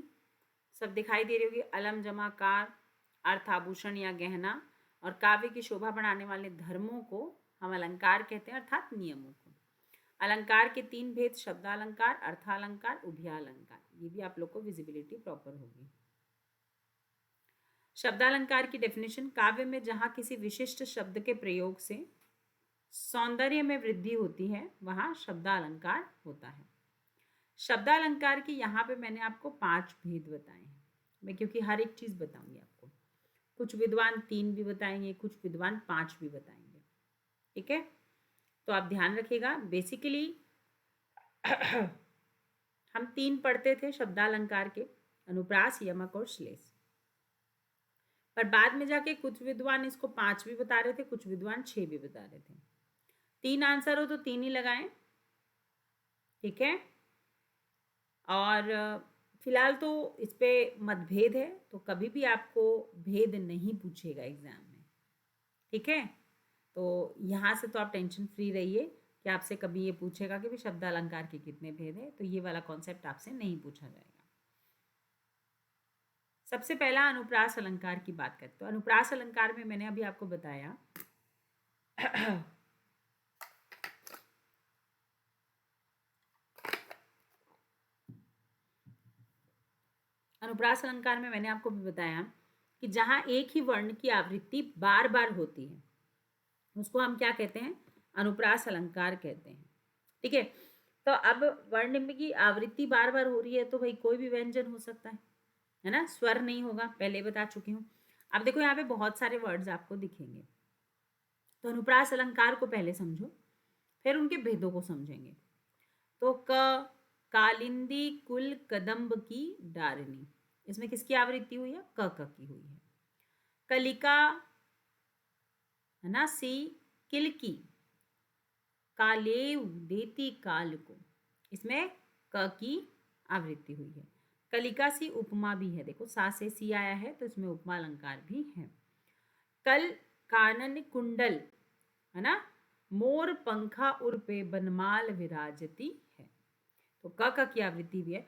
सब दिखाई दे रही होगी। अलम जमा कार, अर्थ आभूषण या गहना, और काव्य की शोभा बढ़ाने वाले धर्मों को हम अलंकार कहते हैं, अर्थात नियमों को। अलंकार के 3 भेद, शब्दालंकार, अर्थालंकार, उभयालंकार। ये भी आप लोग को विजिबिलिटी प्रॉपर होगी। शब्दालंकार की डेफिनेशन, काव्य में जहाँ किसी विशिष्ट शब्द के प्रयोग से सौंदर्य में वृद्धि होती है वहाँ शब्दालंकार होता है। शब्दालंकार की यहाँ पे मैंने आपको 5 भेद बताए हैं, मैं क्योंकि हर एक चीज़ बताऊंगी आपको। कुछ विद्वान 3 भी बताएंगे, कुछ विद्वान 5 भी बताएंगे। ठीक है, तो आप ध्यान रखिएगा। बेसिकली हम 3 पढ़ते थे शब्दालंकार के, अनुप्रास, यमक और श्लेष। पर बाद में जाके कुछ विद्वान इसको 5 भी बता रहे थे, कुछ विद्वान 6 भी बता रहे थे। 3 आंसर हो तो 3 ही लगाएं, ठीक है। और फिलहाल तो इस पे मतभेद है, तो कभी भी आपको भेद नहीं पूछेगा एग्जाम में, ठीक है। तो यहाँ से तो आप टेंशन फ्री रहिए कि आपसे कभी ये पूछेगा कि भी शब्द अलंकार के कितने भेद है, तो ये वाला कॉन्सेप्ट आपसे नहीं पूछा जाएगा। सबसे पहला अनुप्रास अलंकार की बात करते हैं। तो अनुप्रास अलंकार में मैंने अभी आपको बताया अनुप्रास अलंकार में मैंने आपको भी बताया कि जहां एक ही वर्ण की आवृत्ति बार बार होती है उसको हम क्या कहते हैं, अनुप्रास अलंकार कहते हैं, ठीक है। तो अब वर्ण की आवृत्ति बार बार हो रही है तो भाई कोई भी व्यंजन हो सकता है ना, स्वर नहीं होगा, पहले बता चुकी हूँ। अब देखो यहाँ पे बहुत सारे वर्ड्स आपको दिखेंगे, तो अनुप्रास अलंकार को पहले समझो, फिर उनके भेदों को समझेंगे। तो कालिंदी कुल कदम्ब की डारिणी, इसमें किसकी आवृत्ति हुई है, क की हुई है। कलिका है ना, सी किलकी, कालेव देती काल को, इसमें क की आवृत्ति हुई है। कलिका सी उपमा भी है, देखो सा से सी आया है तो इसमें उपमा अलंकार भी है। कल कानन कुंडल है ना, मोर पंखा उर्पे बनमाल विराजती है, तो क की आवृत्ति भी है।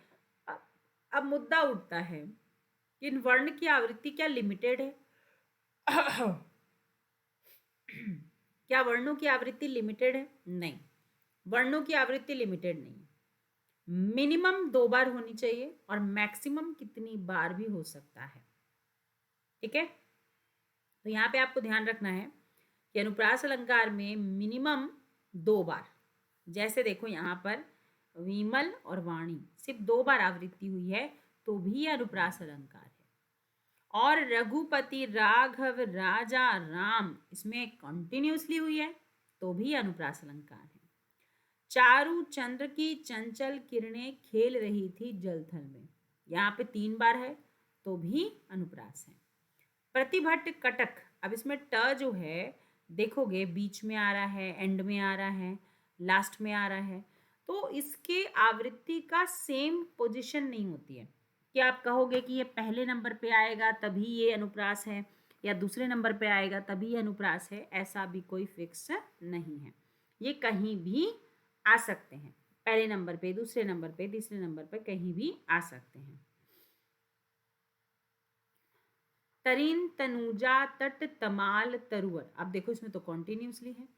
अब मुद्दा उठता है कि इन वर्ण की आवृत्ति क्या लिमिटेड है क्या वर्णों की आवृत्ति लिमिटेड है, नहीं, वर्णों की आवृत्ति लिमिटेड नहीं, मिनिमम 2 बार होनी चाहिए और मैक्सिमम कितनी बार भी हो सकता है, ठीक है। तो यहाँ पे आपको ध्यान रखना है कि अनुप्रास अलंकार में मिनिमम 2 बार, जैसे देखो यहाँ पर विमल और वाणी सिर्फ 2 बार आवृत्ति हुई है तो भी अनुप्रास अलंकार है। और रघुपति राघव राजा राम, इसमें कंटिन्यूसली हुई है तो भी अनुप्रास अलंकार है। चारु चंद्र की चंचल किरणें खेल रही थी जलथल में, यहाँ पे 3 बार है तो भी अनुप्रास है। प्रतिभट कटक, अब इसमें ट जो है देखोगे बीच में आ रहा है, एंड में आ रहा है, लास्ट में आ रहा है, तो इसके आवृत्ति का सेम पोजीशन नहीं होती है कि आप कहोगे कि ये पहले नंबर पे आएगा तभी ये अनुप्रास है या दूसरे नंबर पे आएगा तभी ये अनुप्रास है, ऐसा भी कोई फिक्स नहीं है, ये कहीं भी आ सकते हैं, पहले नंबर पे, दूसरे नंबर पे, तीसरे नंबर पे कहीं भी आ सकते हैं। तरीन तनुजा तट तमाल तरुवर, अब देखो इसमें तो कॉन्टिन्यूसली है,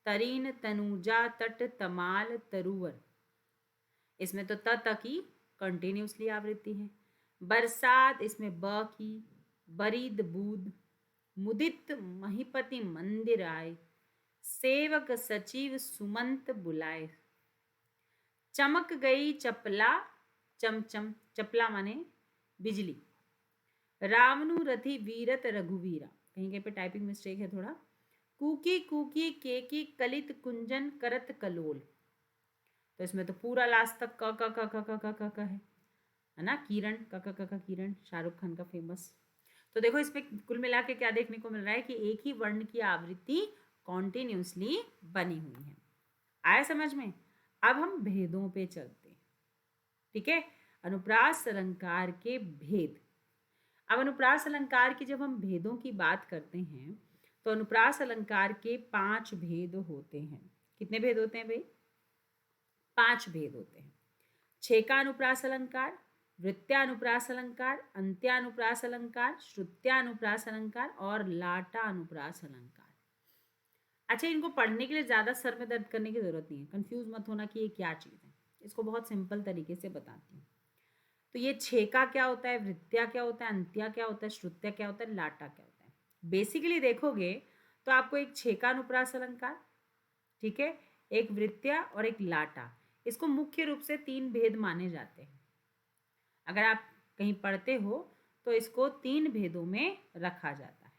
तरीन तनुजा तट तमाल तरुवर, इसमें तो त की कंटिन्यूसली आवृत्ति है। बरसात, इसमें ब की, बरीद बूद, मुदित महीपति मंदिर आए, सेवक सचिव सुमंत बुलाए, चमक गई चपला चमचम, चपला माने बिजली, रावणु रथी वीरत रघुवीरा, कहीं कहीं पे टाइपिंग मिस्टेक है थोड़ा, कुकी कुकी केकी कलित कुंजन करत कलोल, तो इसमें तो पूरा लास्ट तक क है ना, किरण क किरण, शाहरुख खान का फेमस। तो देखो इसमें कुल मिला के क्या देखने को मिल रहा है कि एक ही वर्ण की आवृत्ति कॉन्टिन्यूसली बनी हुई है, आया समझ में। अब हम भेदों पे चलते हैं, ठीक है, अनुप्रास अलंकार के भेद। अब अनुप्रास अलंकार की जब हम भेदों की बात करते हैं तो अनुप्रास अलंकार के 5 भेद होते हैं। कितने भेद होते हैं भाई, 5 भेद होते हैं। छेकानुप्रास अलंकार, वृत्त्यानुप्रास अलंकार, अंत्यानुप्रास अलंकार, श्रुत्यानुप्रास अलंकार और लाटानुप्रास अलंकार। अच्छा, इनको पढ़ने के लिए ज़्यादा सर में दर्द करने की जरूरत नहीं है, कंफ्यूज मत होना कि ये क्या चीज़ है, इसको बहुत सिंपल तरीके से बताती हूँ। तो ये छेका क्या होता है, वृत्त्या क्या होता है, अंत्या क्या होता है, श्रुत्या क्या होता है, लाटा क्या होता है। बेसिकली देखोगे तो आपको एक छेकानुप्रास अलंकार, ठीक है, एक वृत्त्या और एक लाटा, इसको मुख्य रूप से 3 भेद माने जाते हैं। अगर आप कहीं पढ़ते हो तो इसको 3 भेदों में रखा जाता है,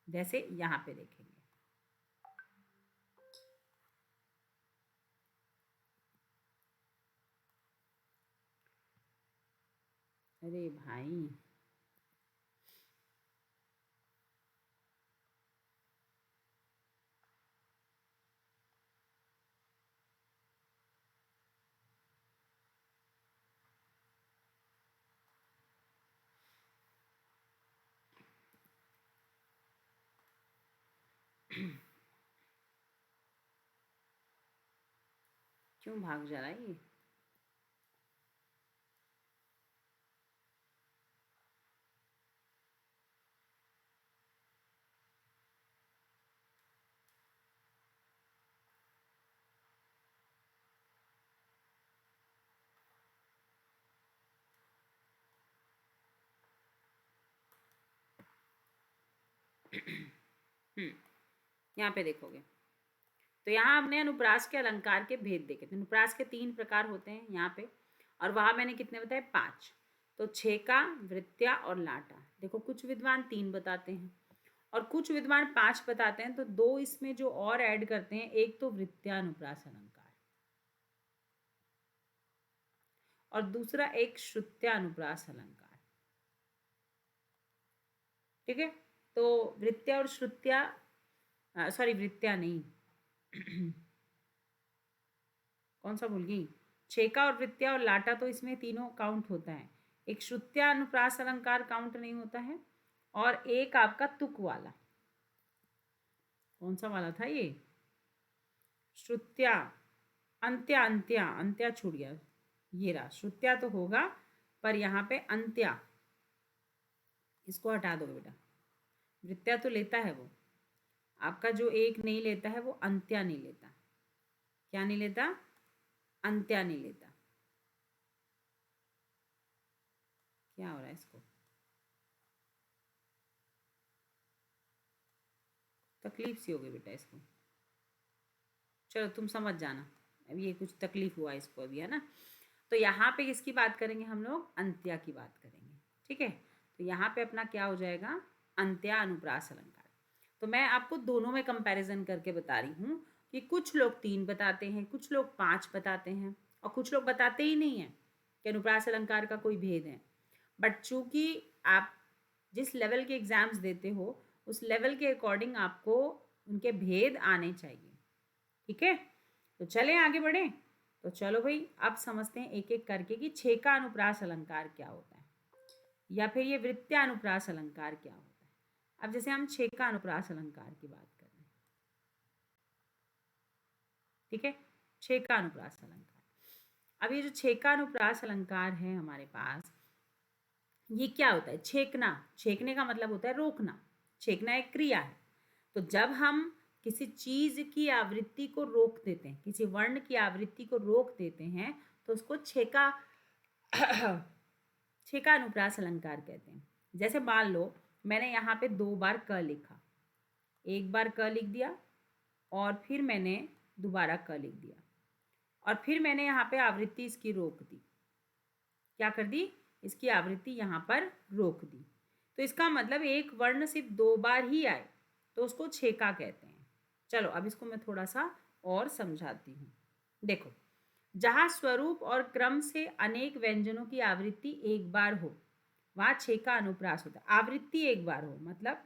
जैसे यहाँ पे देखेंगे। अरे भाई क्यों भाग जा रहा है ये? यहाँ पे देखोगे तो यहाँ हमने अनुप्रास के अलंकार के भेद देखे थे। अनुप्रास के 3 प्रकार होते हैं यहाँ पे, और वहाँ मैंने कितने बताए? 5। तो छेका, वृत्त्या और लाटा। देखो कुछ विद्वान 3 बताते हैं और कुछ विद्वान 5 बताते हैं, तो 2 इसमें जो और ऐड करते हैं, एक तो वृत्त्या अनुप्रास अलंकार और दूसरा एक श्रुत्या अनुप्रास अलंकार। ठीक है, तो वृत्त्या और श्रुत्या, सॉरी वृत्त्या नहीं कौन सा भूल गई, छेका और वृत्त्या और लाटा तो इसमें तीनों काउंट होता है। एक श्रुत्या अनुप्रास अलंकार काउंट नहीं होता है, और एक आपका तुक वाला, कौन सा वाला था ये? श्रुत्या, अंत्या, अंत्या, अंत्या छूट गया, ये रहा। श्रुत्या तो होगा, पर यहाँ पे अंत्या, इसको हटा दो बेटा। वृत्त्या तो लेता है वो, आपका जो एक नहीं लेता है वो अंत्या नहीं लेता। क्या नहीं लेता? अंत्या नहीं लेता। क्या हो रहा है इसको? तकलीफ सी हो गई बेटा इसको। चलो तुम समझ जाना, अभी ये कुछ तकलीफ हुआ इसको अभी, है ना। तो यहाँ पे किसकी बात करेंगे हम लोग? अंत्या की बात करेंगे। ठीक है, तो यहाँ पे अपना क्या हो जाएगा? अंत्या अनुप्रास अलंकार। तो मैं आपको दोनों में कंपैरिजन करके बता रही हूँ कि कुछ लोग 3 बताते हैं, कुछ लोग 5 बताते हैं, और कुछ लोग बताते ही नहीं हैं कि अनुप्रास अलंकार का कोई भेद है। बट चूंकि आप जिस लेवल के एग्जाम्स देते हो उस लेवल के अकॉर्डिंग आपको उनके भेद आने चाहिए। ठीक है, तो चलें आगे बढ़ें। तो चलो भाई, अब समझते हैं एक एक करके कि छेका अनुप्रास अलंकार क्या होता है, या फिर ये वृत्त्या अनुप्रास अलंकार क्या होता है। अब जैसे हम छेका अनुप्रास अलंकार की बात कर रहे हैं, ठीक है, छेका अनुप्रास अलंकार। अब ये जो छेका अनुप्रास अलंकार है हमारे पास, ये क्या होता है? छेकना, छेकने का मतलब होता है रोकना। छेकना एक क्रिया है। तो जब हम किसी चीज की आवृत्ति को रोक देते हैं, किसी वर्ण की आवृत्ति को रोक देते हैं, तो उसको छेका छेका अनुप्रास अलंकार कहते हैं। जैसे मान लो मैंने यहाँ पे 2 बार क लिखा, एक बार क लिख दिया और फिर मैंने दोबारा क लिख दिया, और फिर मैंने यहाँ पे आवृत्ति इसकी रोक दी। क्या कर दी? इसकी आवृत्ति यहाँ पर रोक दी। तो इसका मतलब एक वर्ण सिर्फ 2 बार ही आए तो उसको छेका कहते हैं। चलो अब इसको मैं थोड़ा सा और समझाती हूँ। देखो, जहाँ स्वरूप और क्रम से अनेक व्यंजनों की आवृत्ति एक बार हो वहाँ छेका अनुप्रास होता है। आवृत्ति एक बार हो मतलब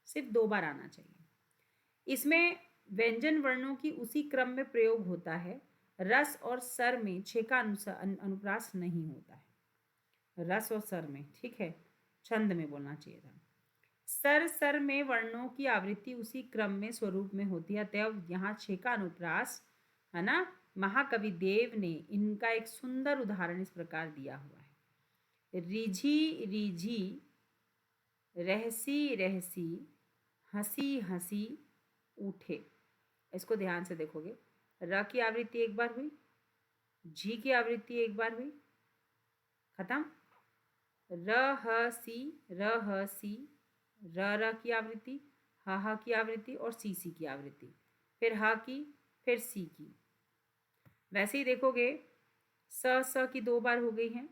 सिर्फ 2 बार आना चाहिए। इसमें व्यंजन वर्णों की उसी क्रम में प्रयोग होता है। रस और सर में छेका अनुप्रास नहीं होता है। रस और सर में, ठीक है, छंद में बोलना चाहिए था। सर सर में वर्णों की आवृत्ति उसी क्रम में स्वरूप में होती है, अतएव यहाँ छेका अनुप्रास, है ना। महाकवि देव ने इनका एक सुंदर उदाहरण इस प्रकार दिया हुआ है। रिझी रिझी, रहसी रहसी, हंसी हंसी उठे। इसको ध्यान से देखोगे, र की आवृत्ति एक बार हुई, झी की आवृत्ति एक बार हुई, खत्म। रहसी रहसी, र की आवृत्ति, ह की आवृत्ति और सी की आवृत्ति, फिर ह की, फिर सी की। वैसे ही देखोगे स की 2 बार हो गई हैं।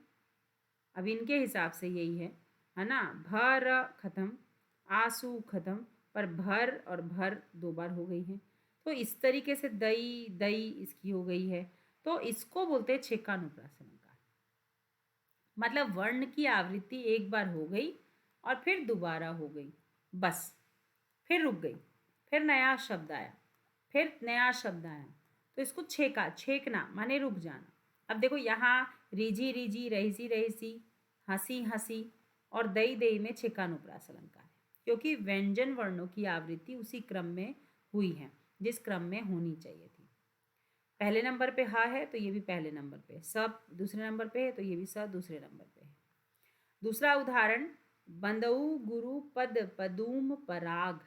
अब इनके हिसाब से यही है ना। भर खत्म, आंसू खत्म, पर भर और भर 2 बार हो गई हैं। तो इस तरीके से दई दई इसकी हो गई है। तो इसको बोलते हैं छेका अनुप्रास अलंकार। मतलब वर्ण की आवृत्ति एक बार हो गई और फिर दोबारा हो गई, बस, फिर रुक गई, फिर नया शब्द आया, फिर नया शब्द आया, तो इसको छेका, छेकना माने रुक जाना। अब देखो यहाँ रिझी रिझी, रहसी रहसी, हंसी हंसी और दई दई में छेका अनुप्रास अलंकार है, क्योंकि व्यंजन वर्णों की आवृत्ति उसी क्रम में हुई है जिस क्रम में होनी चाहिए थी। पहले नंबर पे हा है तो ये भी पहले नंबर पे, स दूसरे नंबर पे है तो ये भी स दूसरे नंबर पे है। दूसरा उदाहरण, बंदऊ गुरु पद पदूम पराग।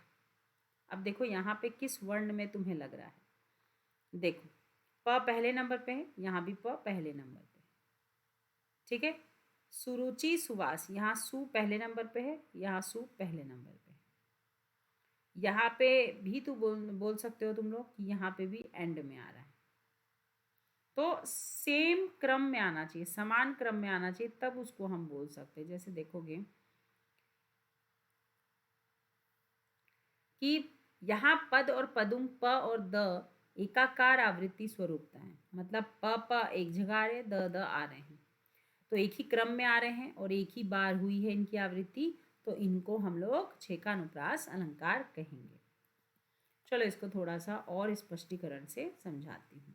अब देखो यहाँ पे किस वर्ण में तुम्हें लग रहा है। देखो प पहले नंबर पे है, यहाँ भी प पहले नंबर पे, ठीक है। सुरुचि सुवास, यहाँ सु पहले नंबर पे है, यहाँ सु पहले नंबर पे है। यहाँ पे भी तो बोल सकते हो तुम लोग कि यहाँ पे भी एंड में आ रहा है। तो सेम क्रम में आना चाहिए, समान क्रम में आना चाहिए, तब उसको हम बोल सकते हैं। जैसे देखोगे कि यहाँ पद और पदुम प और द एकाकार आवृत्ति स्वरूपता है, मतलब प एक जगह आ रहे, द आ रहे हैं, तो एक ही क्रम में आ रहे हैं और एक ही बार हुई है इनकी आवृत्ति, तो इनको हम लोग छेकानुप्रास अलंकार कहेंगे। चलो इसको थोड़ा सा और स्पष्टीकरण से समझाती हूँ।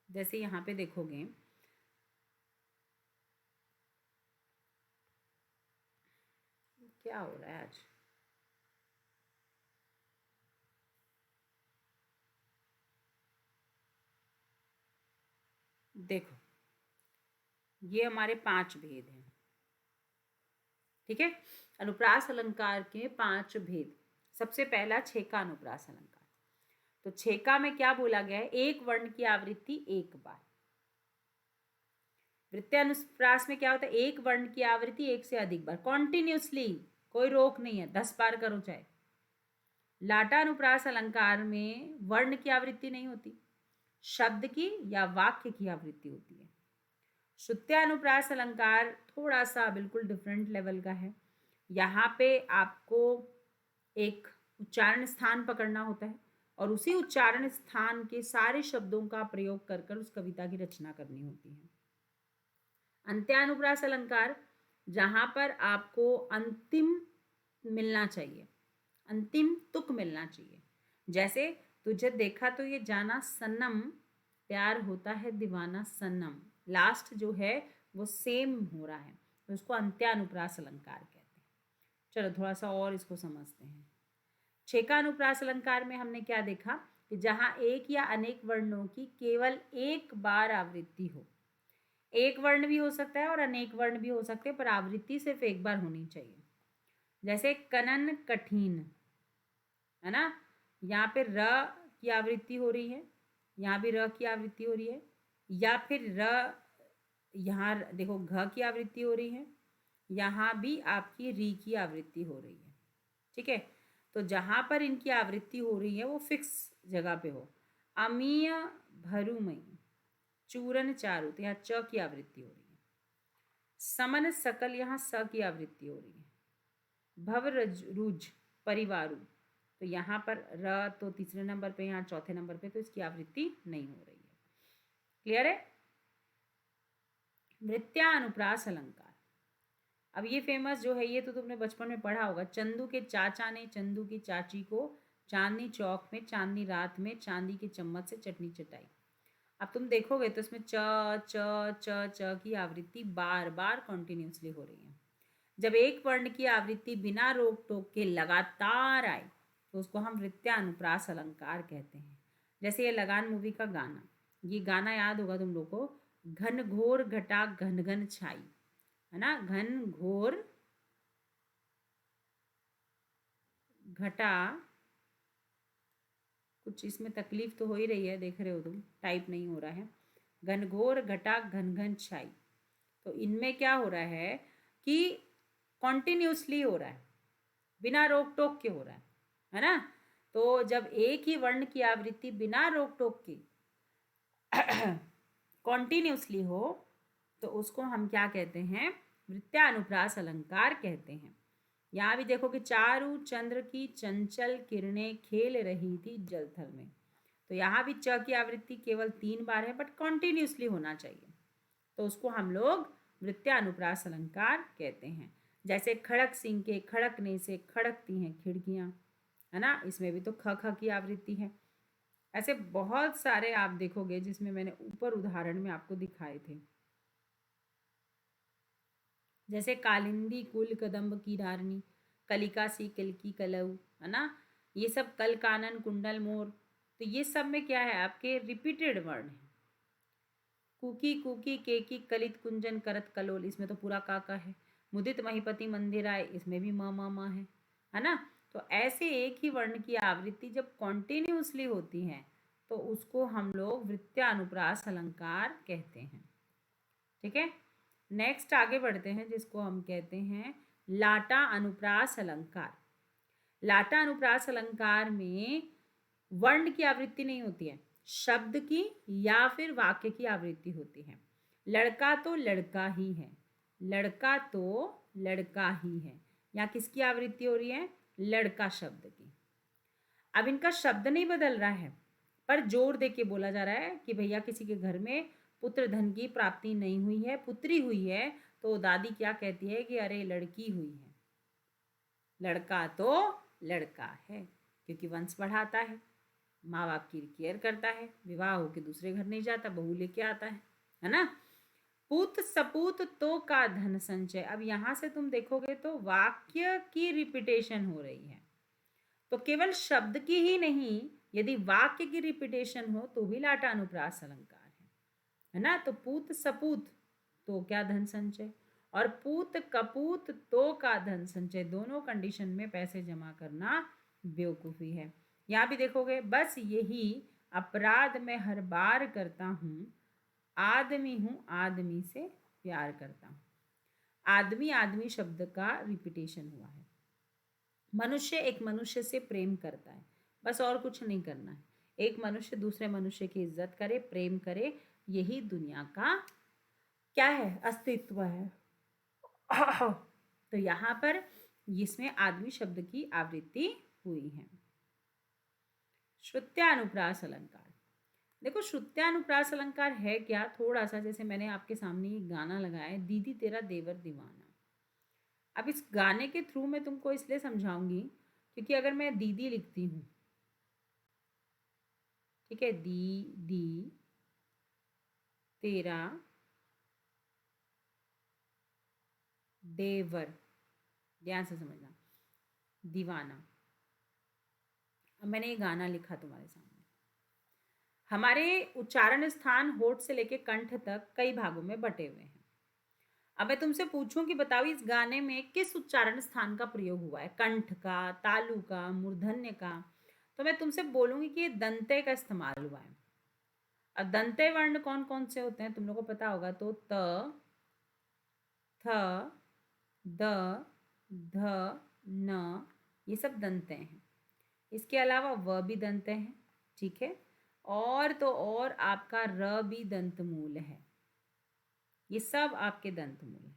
जैसे यहाँ पे देखोगे, क्या हो रहा है आज, देखो ये हमारे 5 भेद हैं, ठीक है। अनुप्रास अलंकार के 5 भेद। सबसे पहला छेका अनुप्रास अलंकार। तो छेका में क्या बोला गया है, एक वर्ण की आवृत्ति एक बार। वृत्यानुप्रास में क्या होता है, एक वर्ण की आवृत्ति एक से अधिक बार, कॉन्टिन्यूसली, कोई रोक नहीं है, 10 बार करो चाहे। लाटानुप्रास अलंकार में वर्ण की आवृत्ति नहीं होती, शब्द की या वाक्य की आवृत्ति होती है। श्रुत्यानुप्रास अलंकार थोड़ा सा बिल्कुल डिफरेंट लेवल का है। यहाँ पे आपको एक उच्चारण स्थान पकड़ना होता है और उसी उच्चारण स्थान के सारे शब्दों का प्रयोग कर कर उस कविता की रचना करनी होती है। अंत्यानुप्रास अलंकार, जहाँ पर आपको अंतिम मिलना चाहिए, अंतिम तुक मिलना चाहिए। जैसे तुझे देखा तो ये जाना सनम, प्यार होता है दीवाना सनम, लास्ट जो है वो सेम हो रहा है, तो उसको अंत्यानुप्रास अलंकार कहते हैं। चलो थोड़ा सा और इसको समझते हैं। छेकानुप्रास अलंकार में हमने क्या देखा कि जहाँ एक या अनेक वर्णों की केवल एक बार आवृत्ति हो, एक वर्ण भी हो सकता है और अनेक वर्ण भी हो सकते हैं, पर आवृत्ति सिर्फ एक बार होनी चाहिए। जैसे कनन कठिन, है ना, यहाँ पे र की आवृत्ति हो रही है, यहाँ भी र की आवृत्ति हो रही है, या फिर र, यहाँ देखो घ की आवृत्ति हो रही है, यहाँ भी आपकी री की आवृत्ति हो रही है, ठीक है। तो जहाँ पर इनकी आवृत्ति हो रही है वो फिक्स जगह पे हो। अमीय भरुमयी, चूरन चारु, तो यहाँ च की आवृत्ति हो रही है। समन सकल, यहाँ स की आवृत्ति हो रही है। भव रुज परिवारु, तो यहाँ पर र तो तीसरे नंबर पे, यहाँ चौथे नंबर पे, तो इसकी आवृत्ति नहीं हो रही है। क्लियर है। वृत्यानुप्रास अलंकार, अब ये फेमस जो है, ये तो तुमने बचपन में पढ़ा होगा। चंदू के चाचा ने चंदू की चाची को चांदनी चौक में चांदनी रात में चांदी के चम्मच से चटनी चटाई। अब तुम देखोगे तो इसमें च च च च की आवृत्ति बार बार कॉन्टिन्यूसली हो रही है। जब एक वर्ण की आवृत्ति बिना रोक टोक के लगातार आए तो उसको हम वृत्यानुप्रास अलंकार कहते हैं। जैसे ये लगान मूवी का गाना, ये गाना याद होगा तुम लोग को, घन घोर घटा घन घन छाई, है ना, घन घोर घटा, कुछ इसमें तकलीफ तो हो ही रही है, देख रहे हो तुम, टाइप नहीं हो रहा है। घनघोर घटा घन घन छाई, तो इनमें क्या हो रहा है कि कॉन्टिन्यूसली हो रहा है, बिना रोक टोक के हो रहा है ना। तो जब एक ही वर्ण की आवृत्ति बिना रोक टोक की कॉन्टिन्यूसली हो तो उसको हम क्या कहते हैं, वृत्यानुप्रास अलंकार कहते हैं। यहाँ भी देखो कि चारु चंद्र की चंचल किरणें खेल रही थी जलथल में, तो यहाँ भी च की आवृत्ति केवल 3 बार है, बट कॉन्टिन्यूसली होना चाहिए, तो उसको हम लोग वृत्यानुप्रास अलंकार कहते हैं। जैसे खड़क सिंह के खड़कने से खड़कती हैं खिड़कियाँ, है ना, इसमें भी तो ख ख की आवृत्ति है। ऐसे बहुत सारे आप देखोगे जिसमें मैंने ऊपर उदाहरण में आपको दिखाए थे। जैसे कालिंदी कुल कदम्ब की धारणी, कलिका सी कल की कलऊ, है ना, ये सब कल कानन कुंडल मोर, तो ये सब में क्या है, आपके रिपीटेड वर्ड है। कुकी कुकी केकी कलित कुंजन करत कलोल, इसमें तो पूरा काका है। मुदित महिपति मंदिर आए, इसमें भी मा है ना। तो ऐसे एक ही वर्ण की आवृत्ति जब कॉन्टिन्यूसली होती है तो उसको हम लोग वृत्यानुप्रास अलंकार कहते हैं। ठीक है, नेक्स्ट आगे बढ़ते हैं, जिसको हम कहते हैं लाटा अनुप्रास अलंकार। लाटा अनुप्रास अलंकार में वर्ण की आवृत्ति नहीं होती है, शब्द की या फिर वाक्य की आवृत्ति होती है। लड़का तो लड़का ही है, लड़का तो लड़का ही है, या किसकी आवृत्ति हो रही है, लड़का शब्द की। अब इनका शब्द नहीं बदल रहा है, पर जोर दे के बोला जा रहा है कि भैया किसी के घर में पुत्र धन की प्राप्ति नहीं हुई है, पुत्री हुई है, तो दादी क्या कहती है कि अरे लड़की हुई है। लड़का तो लड़का है, क्योंकि वंश बढ़ाता है, माँ बाप की केयर करता है, विवाह होकर दूसरे घर नहीं जाता, बहू लेके आता है ना। पूत सपूत तो का धन संचय। अब यहां से तुम देखोगे तो वाक्य की रिपीटेशन हो रही है, तो केवल शब्द की ही नहीं, यदि वाक्य की रिपीटेशन हो तो भी लाटा अनुप्रास अलंकार है ना। तो पूत सपूत तो क्या धन संचय, और पूत कपूत तो का धन संचय, दोनों कंडीशन में पैसे जमा करना बेवकूफ़ी है। यहाँ भी देखोगे, बस यही अपराध मैं हर बार करता हूँ, आदमी हूँ आदमी से प्यार करता हूँ। आदमी आदमी शब्द का रिपीटेशन हुआ है। मनुष्य एक मनुष्य से प्रेम करता है, बस और कुछ नहीं करना है। एक मनुष्य दूसरे मनुष्य की इज्जत करे, प्रेम करे, यही दुनिया का क्या है, अस्तित्व है। तो यहाँ पर इसमें आदमी शब्द की आवृत्ति हुई है। श्रुत्यानुप्रास अलंकार, देखो श्रुत्यानुप्रास अलंकार है क्या, थोड़ा सा जैसे मैंने आपके सामने ये गाना लगाया है, दीदी तेरा देवर दीवाना। अब इस गाने के थ्रू मैं तुमको इसलिए समझाऊंगी क्योंकि अगर मैं दीदी लिखती हूँ, ठीक है, दी तेरा देवर, ध्यान से समझना, दीवाना। अब मैंने ये गाना लिखा तुम्हारे सामने, हमारे उच्चारण स्थान होठ से लेके कंठ तक कई भागों में बटे हुए हैं। अब मैं तुमसे पूछूं कि बताओ इस गाने में किस उच्चारण स्थान का प्रयोग हुआ है, कंठ का, तालु का, मूर्धन्य का, तो मैं तुमसे बोलूंगी कि ये दंते का इस्तेमाल हुआ है। अब दंते वर्ण कौन कौन से होते हैं तुम लोगों को पता होगा, तो त, थ, द, ध, न, ये सब दंते हैं। इसके अलावा व भी दंते हैं, ठीक है, और तो और आपका र भी दंत मूल है, ये सब आपके दंत मूल है।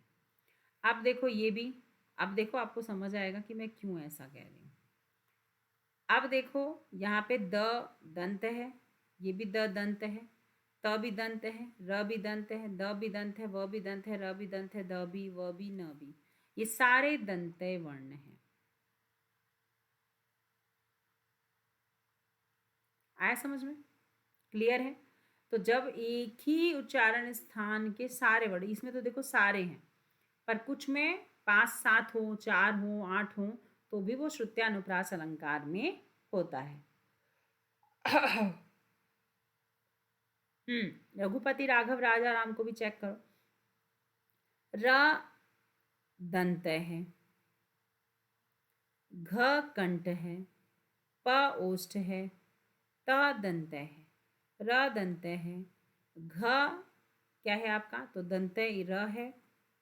अब देखो ये भी, अब देखो आपको समझ आएगा कि मैं क्यों ऐसा कह रही हूँ। अब देखो यहाँ पे द दंत है, ये भी द दंत है, त भी दंत है, र भी दंत है, द भी दंत है, व भी दंत है, र भी दंत है, द भी, व भी, न भी, ये सारे दंते वर्ण हैं। आया समझ में, क्लियर है। तो जब एक ही उच्चारण स्थान के सारे वर्ण, इसमें तो देखो सारे हैं, पर कुछ में 5 7 हो, 4 हो, 8 हो, तो भी वो श्रुत्यानुप्रास अलंकार में होता है। रघुपति राघव राजा राम को भी चेक करो, र दंत है, घ कंठ है, प ओष्ठ है, त दंत है, र दंत है, घ क्या है आपका, तो दंत र है,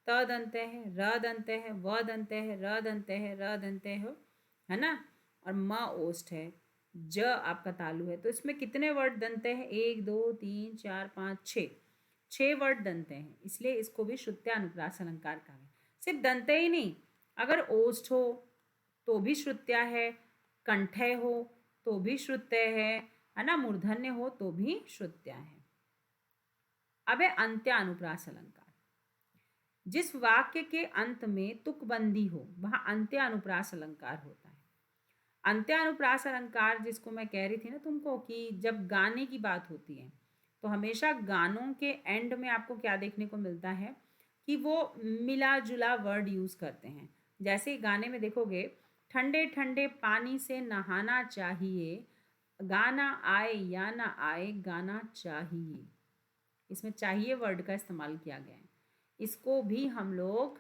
त दंत है, र दंत है, व दंत है, र दंत है, र दंत है ना, और म ओष्ठ है, ज आपका तालु है। तो इसमें कितने वर्ड दंत हैं, 1 2 3 4 5 6 वर्ड दंत हैं, इसलिए इसको भी श्रुत्यानुप्रास अलंकार कहा है। सिर्फ दंत ही नहीं, अगर ओष्ठ हो तो भी श्रुत्या है, कंठय हो तो भी श्रुत्य है ना, मूर्धन्य हो तो भी श्रुत्या है। अब है अंत्यानुप्रास अलंकार, जिस वाक्य के अंत में तुकबंदी हो वहां अंत्यानुप्रास अलंकार होता है। अंत्यानुप्रास अलंकार जिसको मैं कह रही थी ना तुमको, कि जब गाने की बात होती है तो हमेशा गानों के एंड में आपको क्या देखने को मिलता है, कि वो मिला जुला वर्ड यूज़ करते हैं। जैसे गाने में देखोगे, ठंडे ठंडे पानी से नहाना चाहिए, गाना आए या ना आए गाना चाहिए। इसमें चाहिए वर्ड का इस्तेमाल किया गया है। इसको भी हम लोग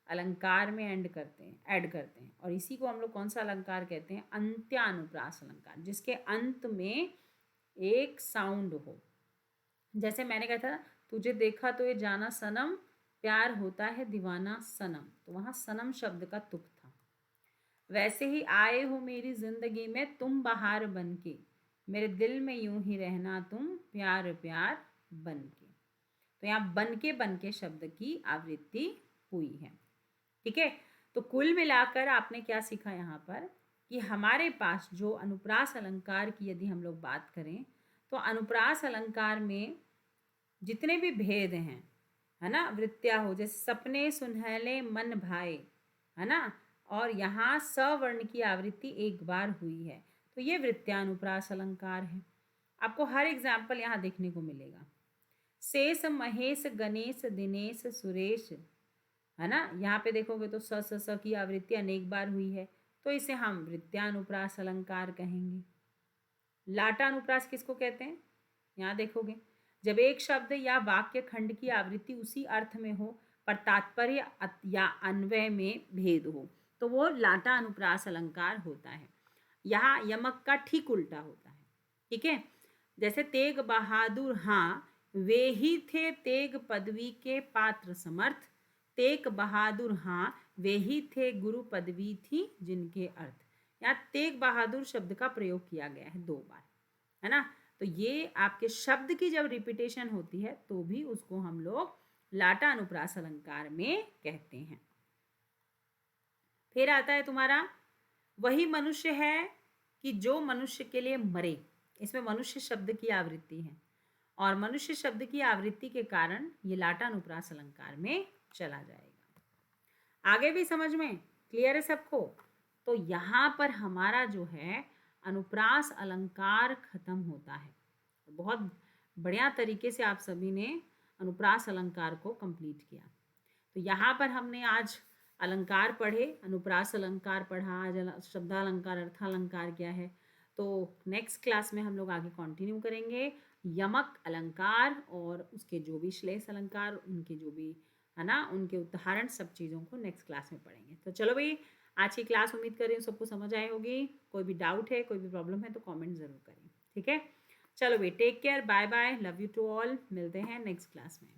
अलंकार में ऐड करते हैं और इसी को हम लोग कौन सा अलंकार कहते हैं? अंत्यानुप्रास अलंकार, जिसके अंत में एक साउंड हो। जैसे मैंने कहा था, तुझे देखा तो ये जाना सनम, प्यार होता है दीवाना सनम, तो वहाँ सनम शब्द का तुक था। वैसे ही आए हो मेरी जिंदगी में तुम बहार बन के, मेरे दिल में यूं ही रहना तुम प्यार प्यार बन के। तो यहाँ बन के शब्द की आवृत्ति हुई है। ठीक है, तो कुल मिलाकर आपने क्या सीखा यहाँ पर कि हमारे पास जो अनुप्रास अलंकार की यदि हम लोग बात करें, तो अनुप्रास अलंकार में जितने भी भेद हैं, है ना, वृत्तियाँ हो, जैसे सपने सुनहले मन भाए, है ना, और यहाँ सवर्ण की आवृत्ति एक बार हुई है, तो ये वृत्त्यानुप्रास अलंकार है। आपको हर एग्जाम्पल यहाँ देखने को मिलेगा। शेष महेश गणेश दिनेश सुरेश, है ना, यहाँ पे देखोगे तो स की आवृत्ति अनेक बार हुई है, तो इसे हम वृत्त्यानुप्रास अलंकार कहेंगे। लाटानुप्रास किसको कहते हैं? यहाँ देखोगे, जब एक शब्द या वाक्य खंड की आवृत्ति उसी अर्थ में हो पर तात्पर्य या अन्वय में भेद हो, तो वो लाटा अनुप्रास अलंकार होता है। यहाँ यमक का ठीक उल्टा होता है। ठीक है, जैसे तेग बहादुर हाँ, वे ही थे तेग पदवी के पात्र समर्थ, तेग बहादुर हाँ, वे ही थे गुरु पदवी थी जिनके अर्थ। यहाँ तेग बहादुर शब्द का प्रयोग किया गया है 2 बार, है ना। तो ये आपके शब्द की जब रिपीटेशन होती है तो भी उसको हम लोग लाटा अनुप्रास अलंकार में कहते हैं। फिर आता है तुम्हारा वही मनुष्य है कि जो मनुष्य के लिए मरे। इसमें मनुष्य शब्द की आवृत्ति है और मनुष्य शब्द की आवृत्ति के कारण ये लाटा अनुप्रास अलंकार में चला जाएगा। आगे भी समझ में क्लियर है सबको? तो यहाँ पर हमारा जो है अनुप्रास अलंकार खत्म होता है। बहुत बढ़िया तरीके से आप सभी ने अनुप्रास अलंकार को कंप्लीट किया। तो यहाँ पर हमने आज अलंकार पढ़े, अनुप्रास अलंकार पढ़ा, आज शब्दालंकार अर्थालंकार क्या है। तो नेक्स्ट क्लास में हम लोग आगे कंटिन्यू करेंगे यमक अलंकार और उसके जो भी श्लेष अलंकार, उनके जो भी, है ना, उनके उदाहरण, सब चीज़ों को नेक्स्ट क्लास में पढ़ेंगे। तो चलो भाई, आज की क्लास उम्मीद कर रही हूँ सबको समझ आई होगी। कोई भी डाउट है, कोई भी प्रॉब्लम है तो कमेंट ज़रूर करें। ठीक है, चलो भाई, take care, bye bye, love you to all. मिलते हैं नेक्स्ट क्लास में।